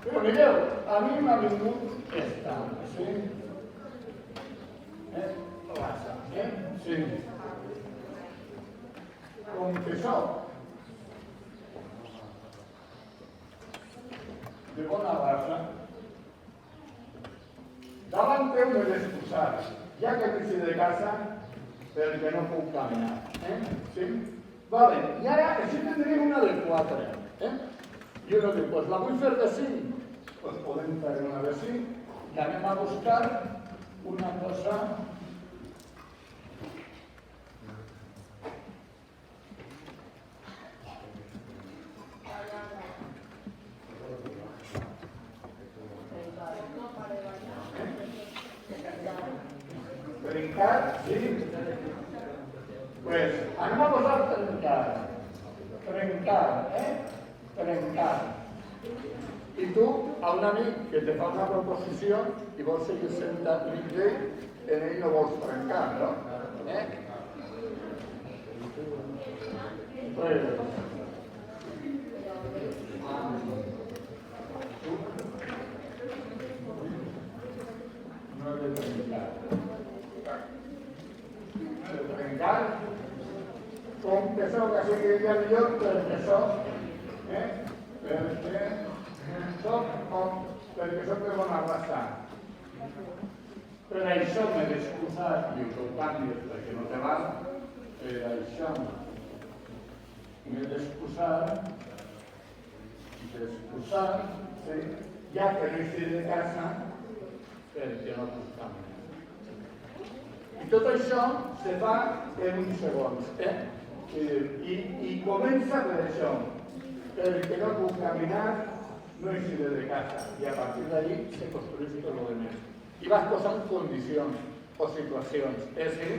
Però mireu, a mi m'ha vingut esta, sí? Raça, sí. Com que soc de bona raça, davant teu m'he d'excusar, ja que m'he de casa perquè no puc caminar. Sí? Vale, i ara així tindríem una de 4. I una de, doncs la vull fer de 5. Doncs podem fer una de 5 i anem a buscar una cosa trencar, sí? Pues anem a posar trencar. Trencar. I tu, a un amic que te fa una proposició i vols seguir sent amic d'ell, en ell no vols trencar, no? Pues... No he de trencar. Trencar, com que soc, així que ja millor perquè soc, perquè soc de bona raça. Per això m'he d'excusar, i ho canvies perquè no te val, per això m'he d'excusar, sí, ja que no estic de casa, perquè no puc caminar. I tot això se fa en uns segons, I comença per això, perquè no puc caminar, no eixiré de casa, i a partir d'allí se construeix tot el demés. I vas posant condicions o situacions, sí?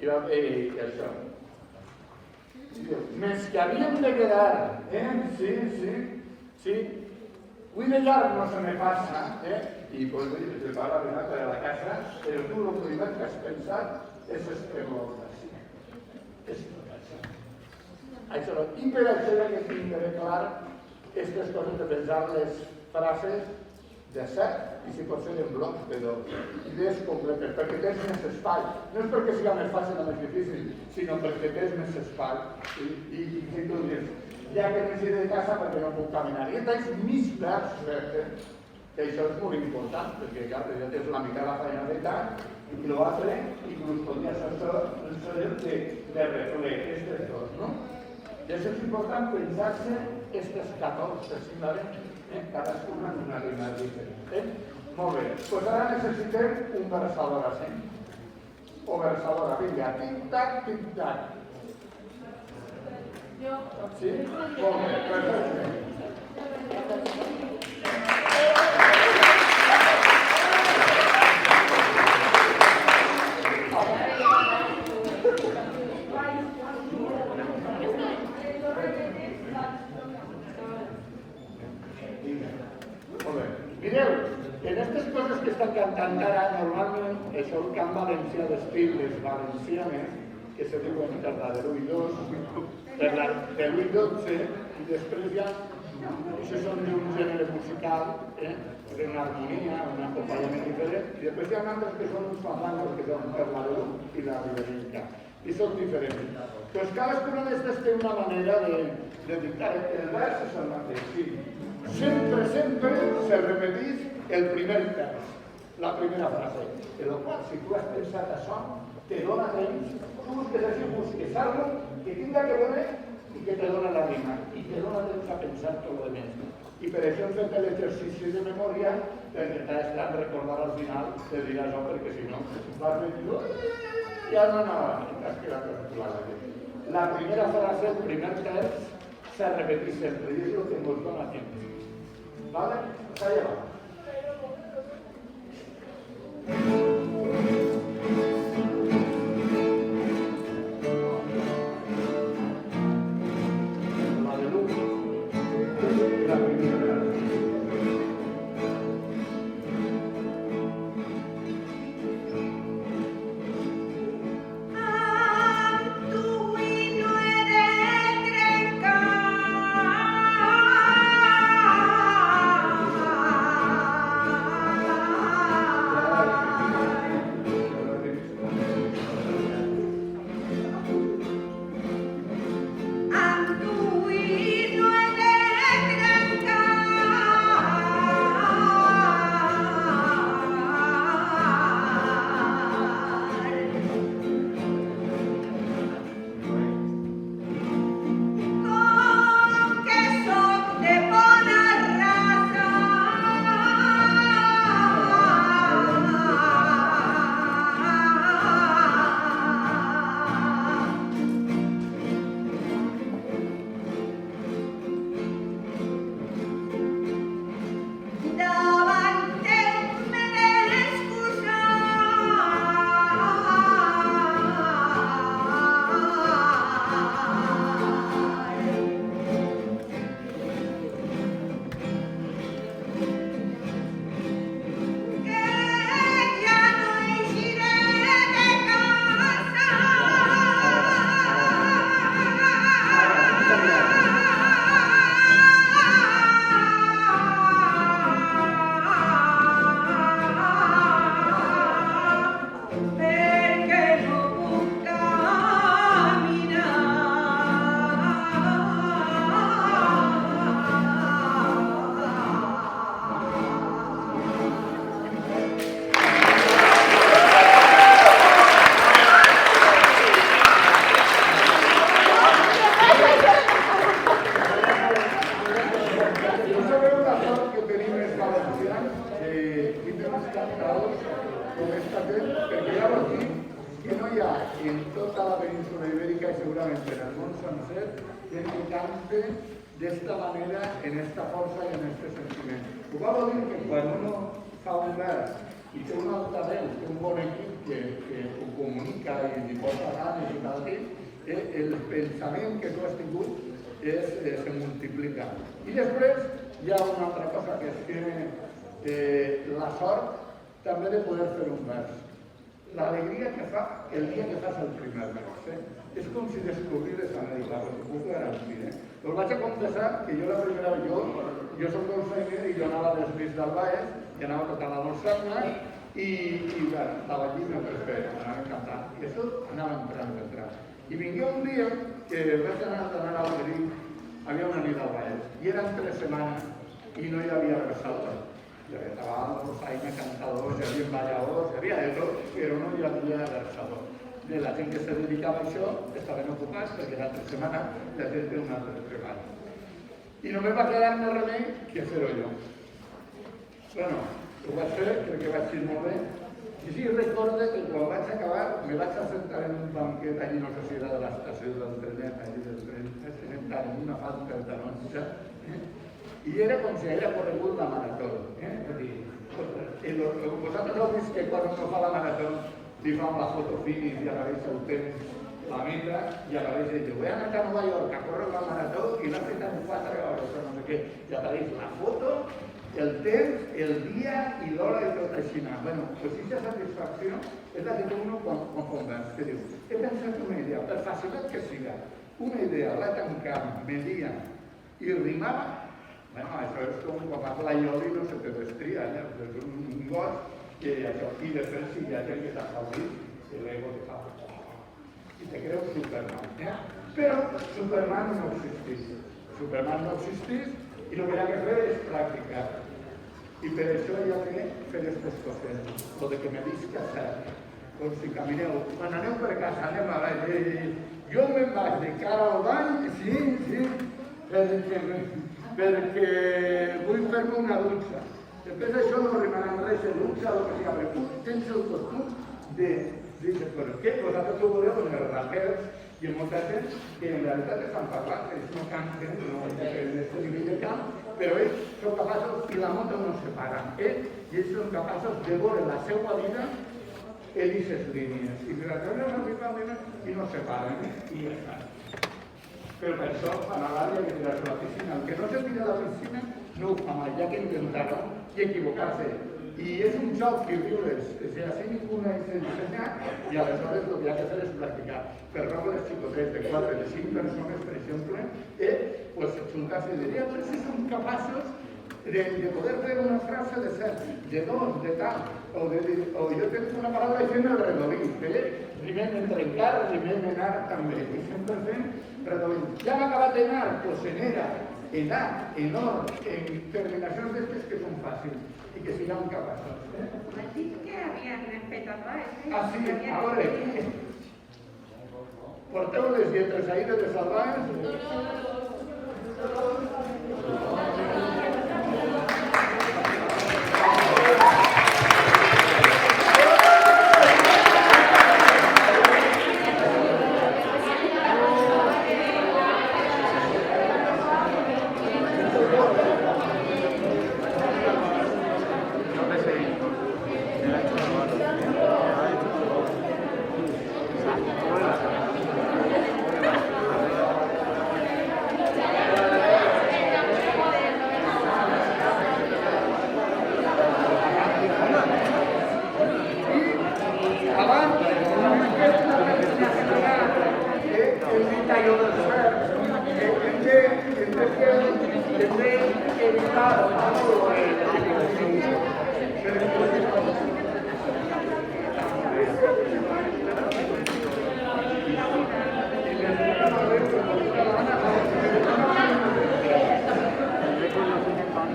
I això. Més que havíem de quedar, sí. Avui de llarg no se me passa, i pues te prepara la per a la casa, però tu el primer que has pensat és espeglotes. És tot això. I per això que tindré clar aquestes coses de pensar les frases de set i si pot ser en blocs, però idees completes, perquè tens més espai. No és perquè sigui més fàcil o més difícil, sinó perquè tens més espai. I si tu dius, ja que necessito de casa perquè no puc caminar. I tens mig vers, que això és molt important, perquè ja tens la mica la feina feta, i l'altre, i correspondria a això de refler, aquestes dos, no? I això és important pensar-se aquestes 14 síl·labes, cadascuna en una rima diferent. Molt bé, doncs ara necessitem un versador així. O versadora, vinga, tic-tac, tic-tac. Sí? Molt bé, perfecte. en aquestes coses que estan cantant ara, normalment, això el cant valencià d'estil, les valencianes, que se diuen per la de l'1 i 2, per la de l'1 i 12, i després ja, això són d'un gènere musical, d'una harmonia, un acompanyament diferent, i després hi ha altres que són uns fandangos, que són per la de l'1 i la riberenca, i són diferents. Pues cadascuna d'estes té una manera de dictar. El vers és el mateix, sí. Sempre se repetís el primer vers, la primera frase. En el qual, si tu has pensat això, te dona temps, tu busques així, busques algo que tinga que veure i que te dona la rima, i te dona temps a pensar tot el més. I per això hem fet l'exercici de memòria, perquè t'has de recordar al final, te diràs no, perquè si no, vas venir, ja no anava, i t'has quedat calculada. La primera frase, el primer vers, se repetís sempre, i és el que ens dona temps. ¿Vale? Pues allá va. La de luz, la primera. De esta manera, en esta força i en este sentiment. Ho va dir que quan uno fa un vers i té un altaveu, té un bon equip que ho comunica i li posa ganes i tal, el pensament que tu has tingut se multiplica. I després hi ha una altra cosa, que és que la sort també de poder fer un vers. L'alegria que fa el dia que fas el primer vers. És com si descobrires Amèrica, però t'ho puc garantir. Us vaig a confessar que jo la primera vegada, jo soc dolçainer i jo anava des Miss del Baix, i anava tocant la dolçana, i estava allí meu prefer, anava cantant. I això anava entrant. I vingué un dia que vaig anar al Grí, havia una nit al Baix, i eren 3 setmanes i no hi havia resaltat. Hi havia tabalos, feina, cantadors, hi havia balladors, hi havia de tot, però no hi havia versador. De la gent que se dedicava a això estaven ocupats perquè era 3 setmanes la gent té un altre treball. I només va quedar més remei que fer-ho jo. Bueno, ho vaig fer, crec que vaig dir molt bé. I sí, recorde que quan vaig acabar me vaig assentar en un banquet allí, no sé si era de l'estació del trenet, allí del tren, sentat en una falta de taronja, i era com si hagués corregut la marató. Vosaltres heu vist que quan uno fa la marató li fan la foto finis i apareix el temps, la meta, i apareix i diu, voy a anar a Nova York a córrer la marató i l'ha fet en 4 hores o no sé què, i apareix la foto el temps, el dia i l'hora i tot així. Bueno, pues aquesta satisfacció és la que té uno quan conversa, que diu, he pensat una idea, per facilitat que siga, una idea, la tancava, media i rimava. Bueno, això és com quan vas a la ioli i no se te destria, és un gos que això, i després si hi ha gent que t'ha aplaudit, l'ego te fa i te creu Superman. Però Superman no existís. Superman no existís i el que hi ha que fer és practicar. I per això hi ha que fer aquestes coses. O de que me dis casar. Com si camineu, quan aneu per casa, anem a baix. Jo me'n vaig de cara al bany, sí, perquè vull fer-me una dutxa. Després això no rimarà res de dutxa o el que sigui, però tu tens el costum de dir, però què? Vosaltres ho voleu en els rapers i en molta gent que en realitat estan parlant, ells no canten, no tenen aquest nivell de camp, però ells són capaços, i la moto no se paran, i ells són capaços de veure la seva vida en aquestes línies. I per això i no se paren, i ja està. Però per això fan a l'àrea que tirar-se a la piscina. El que no se tira a la piscina no ho fa mai, ja que intentar-ho i equivocar-se. I és un joc que viure's, així ningú no és ensenyat i aleshores el que hi ha que fer és practicar. Per raó dels xicotets de 4 de 5 persones, per exemple, pues juntar-se i diria, però si som capaços de poder fer una frase de ser, de dos, de tal, o jo tenc una paraula i fem el redolí, rimem en trencar, rimem en art també, i sempre fem redolí. Ja hem acabat d'anar, doncs en era, en A, en or, en terminacions d'aquestes que són fàcils i que siguem capaços. Has dit que havien fet el baix, Ah, sí, a veure, porteu les lletres ahí de les albaes?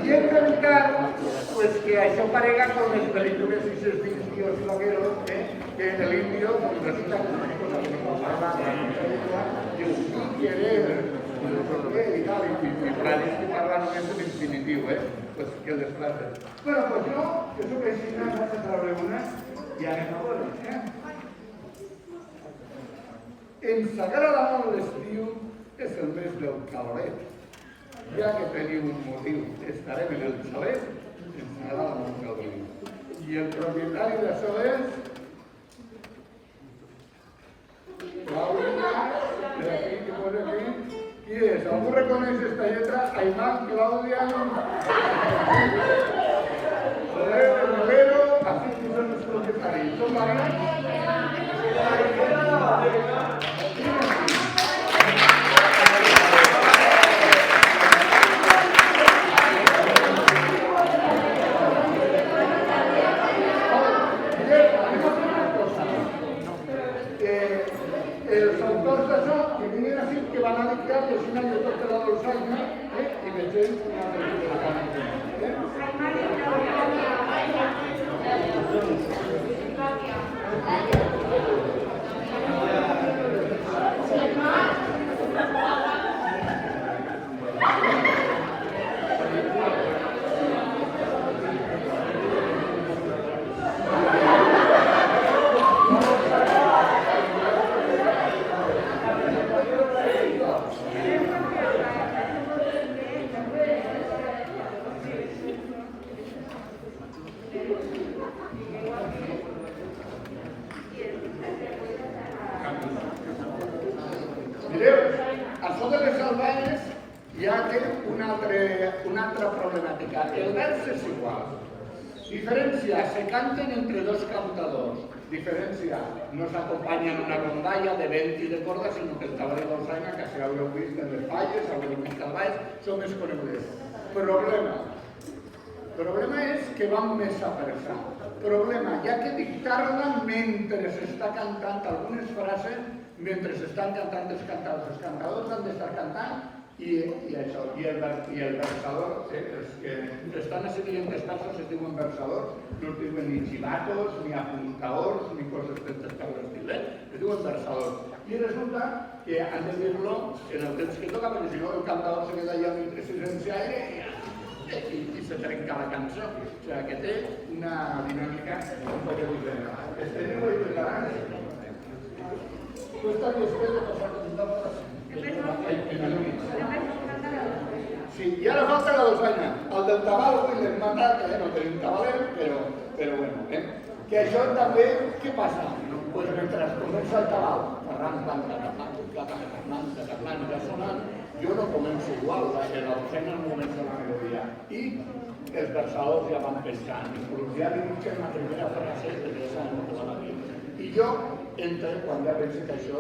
I hem d'evitar que això parega com els pel·lícules i els vídeos vaqueros que en l'índio resulta que una cosa que no parla diu, sí querer, i tal, i radis que parla només en infinitiu, pues que el desplaces. Bueno, pues jo, que soc així, vaig a treure una i anem a veure, En Sagrada Mont l'estiu és el mes del caloret. Ja que teniu un motiu, estarem en el xalet, en Sagrada Mont Caldriu. I el propietari d'això és... Clàudia, de aquí, que posa aquí. Qui és? Algú reconeix esta lletra? Aimar, Clàudia... Molero, així que són els propietaris. Són variants? Els autors d'això, que vinguin així, que van a dictar, pues un any de tota la dolçaina, i vegem una de la Mireu, això de les albanes ja té una altra problemàtica. El vers és igual. Diferència, se canten entre dos cantadors. Diferència, no s'acompanyen una rondalla de vent i de corda, sinó que el tabaler de dolçaina, que si haureu vist en les falles, haureu vist al baix, són més conegudes. Problema és que van més apressat. Problema, hi ha que dictar-la mentre s'està cantant algunes frases, mentre s'estan cantant els cantadors. Els cantadors han d'estar cantant i això, i el versador, els que estan escrivint els versos es diuen versadors, no es diuen ni chivatos, ni apuntadors, ni coses per l'estil, es diuen versadors. I resulta que han de dir-lo en el temps que toca, perquè si no el cantador se queda allà mentre se sent aire i se trenca la cançó. O sigui que té una dinàmica un poc diferent. Esteniu i prepararan. Tu estaries bé de passar a presentar sí, i ara falta la dolçaina. El del tabal avui l'hem matat, que ja no tenim tabaler, però bueno, que això també, què passa? Doncs mentre comença el tabal, parlant, ja sonant, jo no començo igual, perquè la dolçaina no comença la melodia. I els versadors ja van pescant, inclús ja dibuixen la primera frase que ja no la va dir. I jo entro quan ja penso que això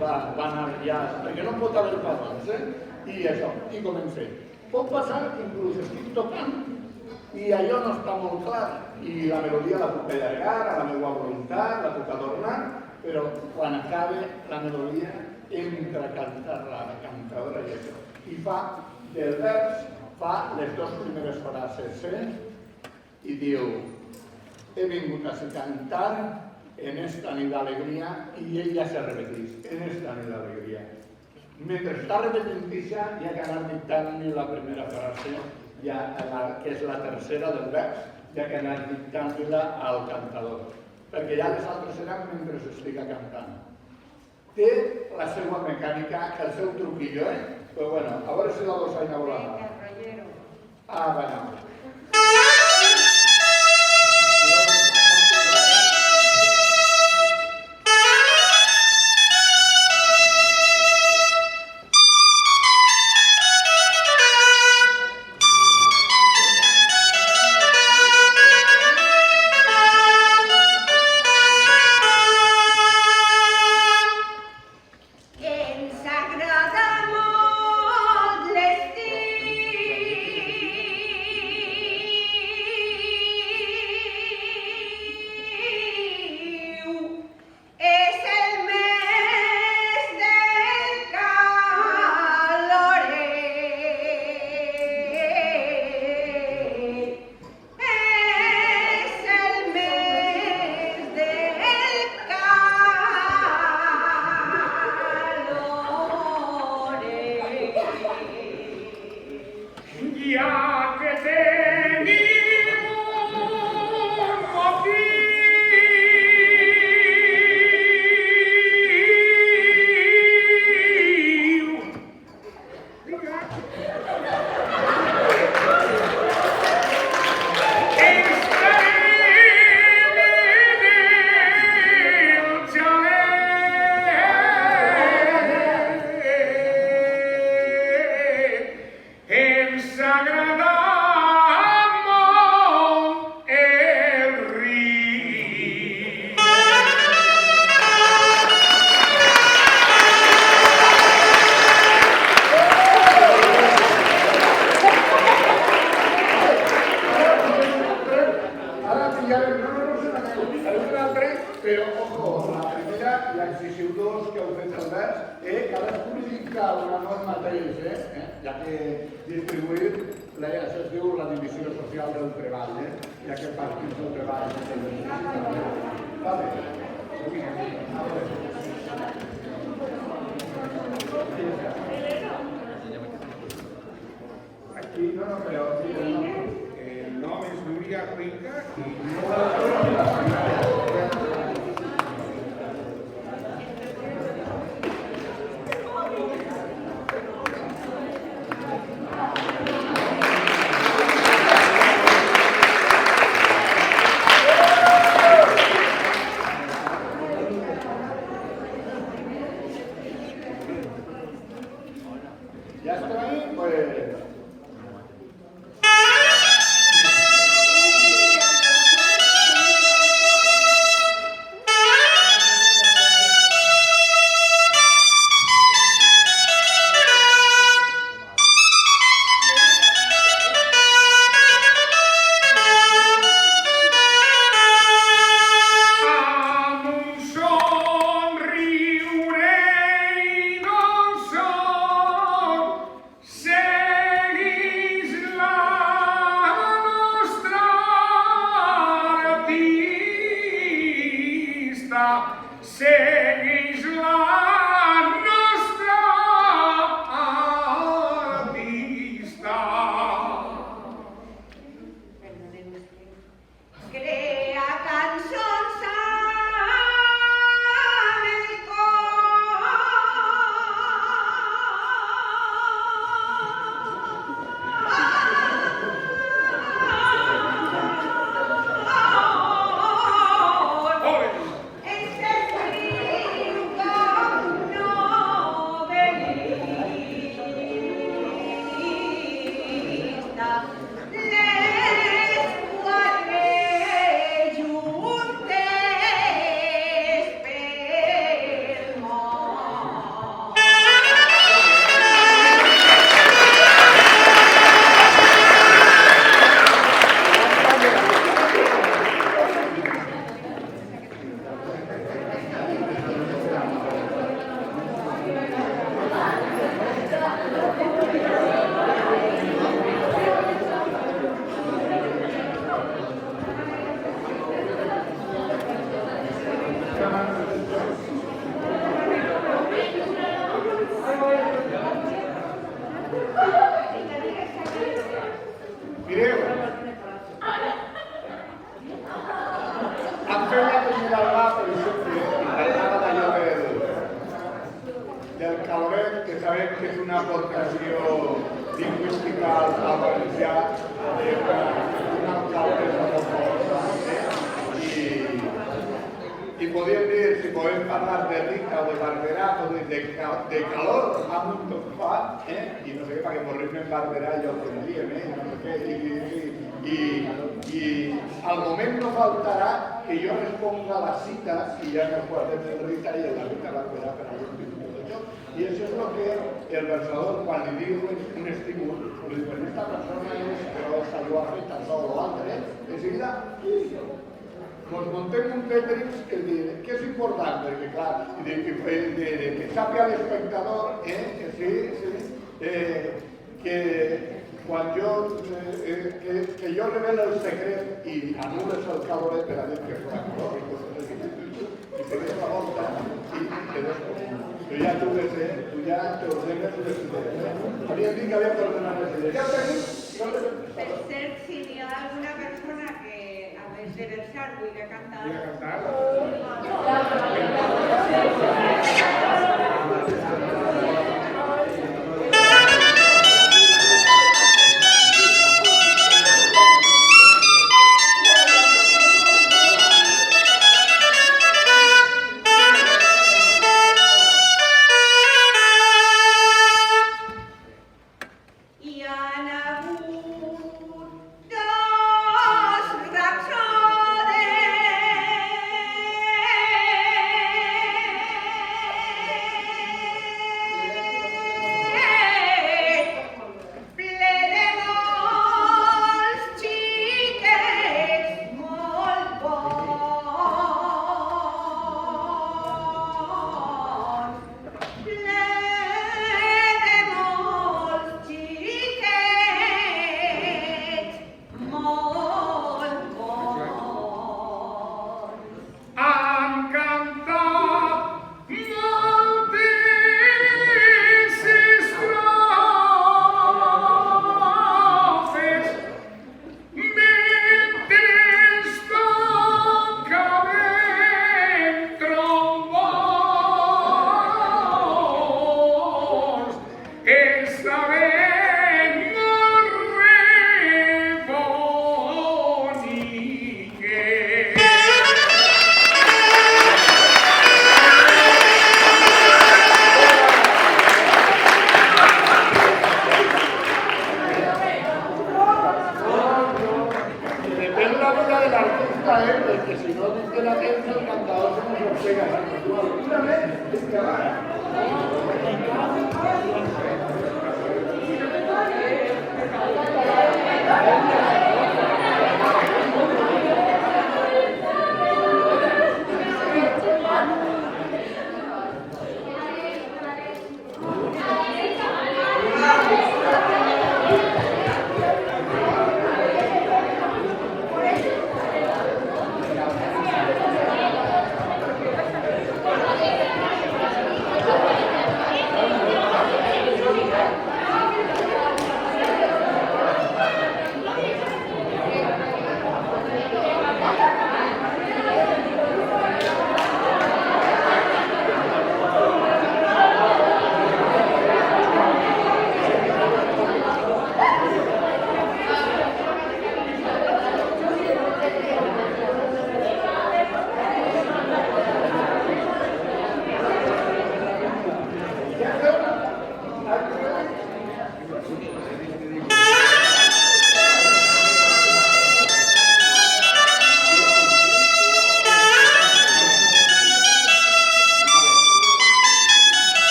va anar ja, perquè no pot haver pas i això, i comencé. Pot passar que inclús estic tocant i allò no està molt clar i la melodia la puc allargar a la meva voluntat, la puc adornar, però quan acabe la melodia entra a cantar la cantadora i això. I fa del vers, fa les dues primeres frases i diu: he vingut a cantar en esta nit d'alegria, i ell ja se repeteix, en esta nit d'alegria. Mentre està repetint-se, ja que anar dictant-li la primera frase, que és la tercera del vers, ja que anar dictant-la al cantador. Perquè ja les altres seran mentre s'estiga cantant. Té la seva mecànica, el seu truquillo, Però bueno, a veure si la dolçaina vol anar. Ah, bueno. Però, ojo, la primera i l'excessiu 2 que heu fet el vers, cadascú li dicta una norma d'ells, ja que distribuir, això es diu la divisió social del treball, ja que partits del treball. Vale. Aquí, no, però el nom és Núria Cuenca i ya está ahí, pues parlar, per exemple, i parlava d'allò del caloret, que sabem que és una aportació lingüística al valencià, una alcaldessa molt famosa, i podríem dir, si podem parlar de Rita o de Barberà o de calor, amb un tot fa, i no sé què, perquè morrim en Barberà ja ho tindríem, no sé què, i al moment no faltarà que jo responga a la cita i ja no guardem el Rita i la Rita Barberà per a l'últim minut de joc. I això és el que el versador, quan li diu un estímul, li diu, aquesta persona és que s'ho ha fet això o l'altre, de seguida, nos montem un Tetrix que és important, perquè clar, que sàpiga l'espectador, que quan jo revelo el secret i anules el caloret per a dir que fa calor, i te des la volta i te des com... Però ja tu ves, tu ja t'ordenes les idees. Hauríem dit que havia d'ordenar les idees. Ja ho tenim? Per cert, si hi ha alguna persona que, a més de versar, vulgui cantar... Vull cantar? Hi ha hagut dos rapsodes ple de molts xiquets molt bons, ple de molts xiquets molt bons. Han cantat moltíssimes estrofes mentre tocaven trombons que estaven molt reboniques. Depèn la vida de l'artista, perquè si no dic que la tens, el cantador se nos ho pega. Segurament és que va.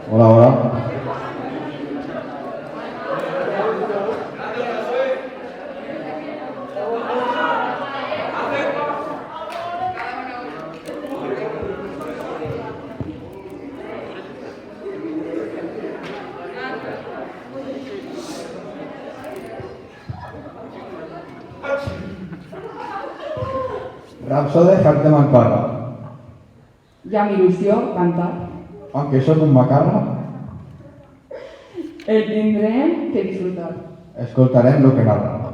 Hola, hola. Rapsode Jarte Mancarra. Ja m'il·lusió cantar. Aunque soc un macarra, El tindrem que disfrutar. escoltarem lo que narra.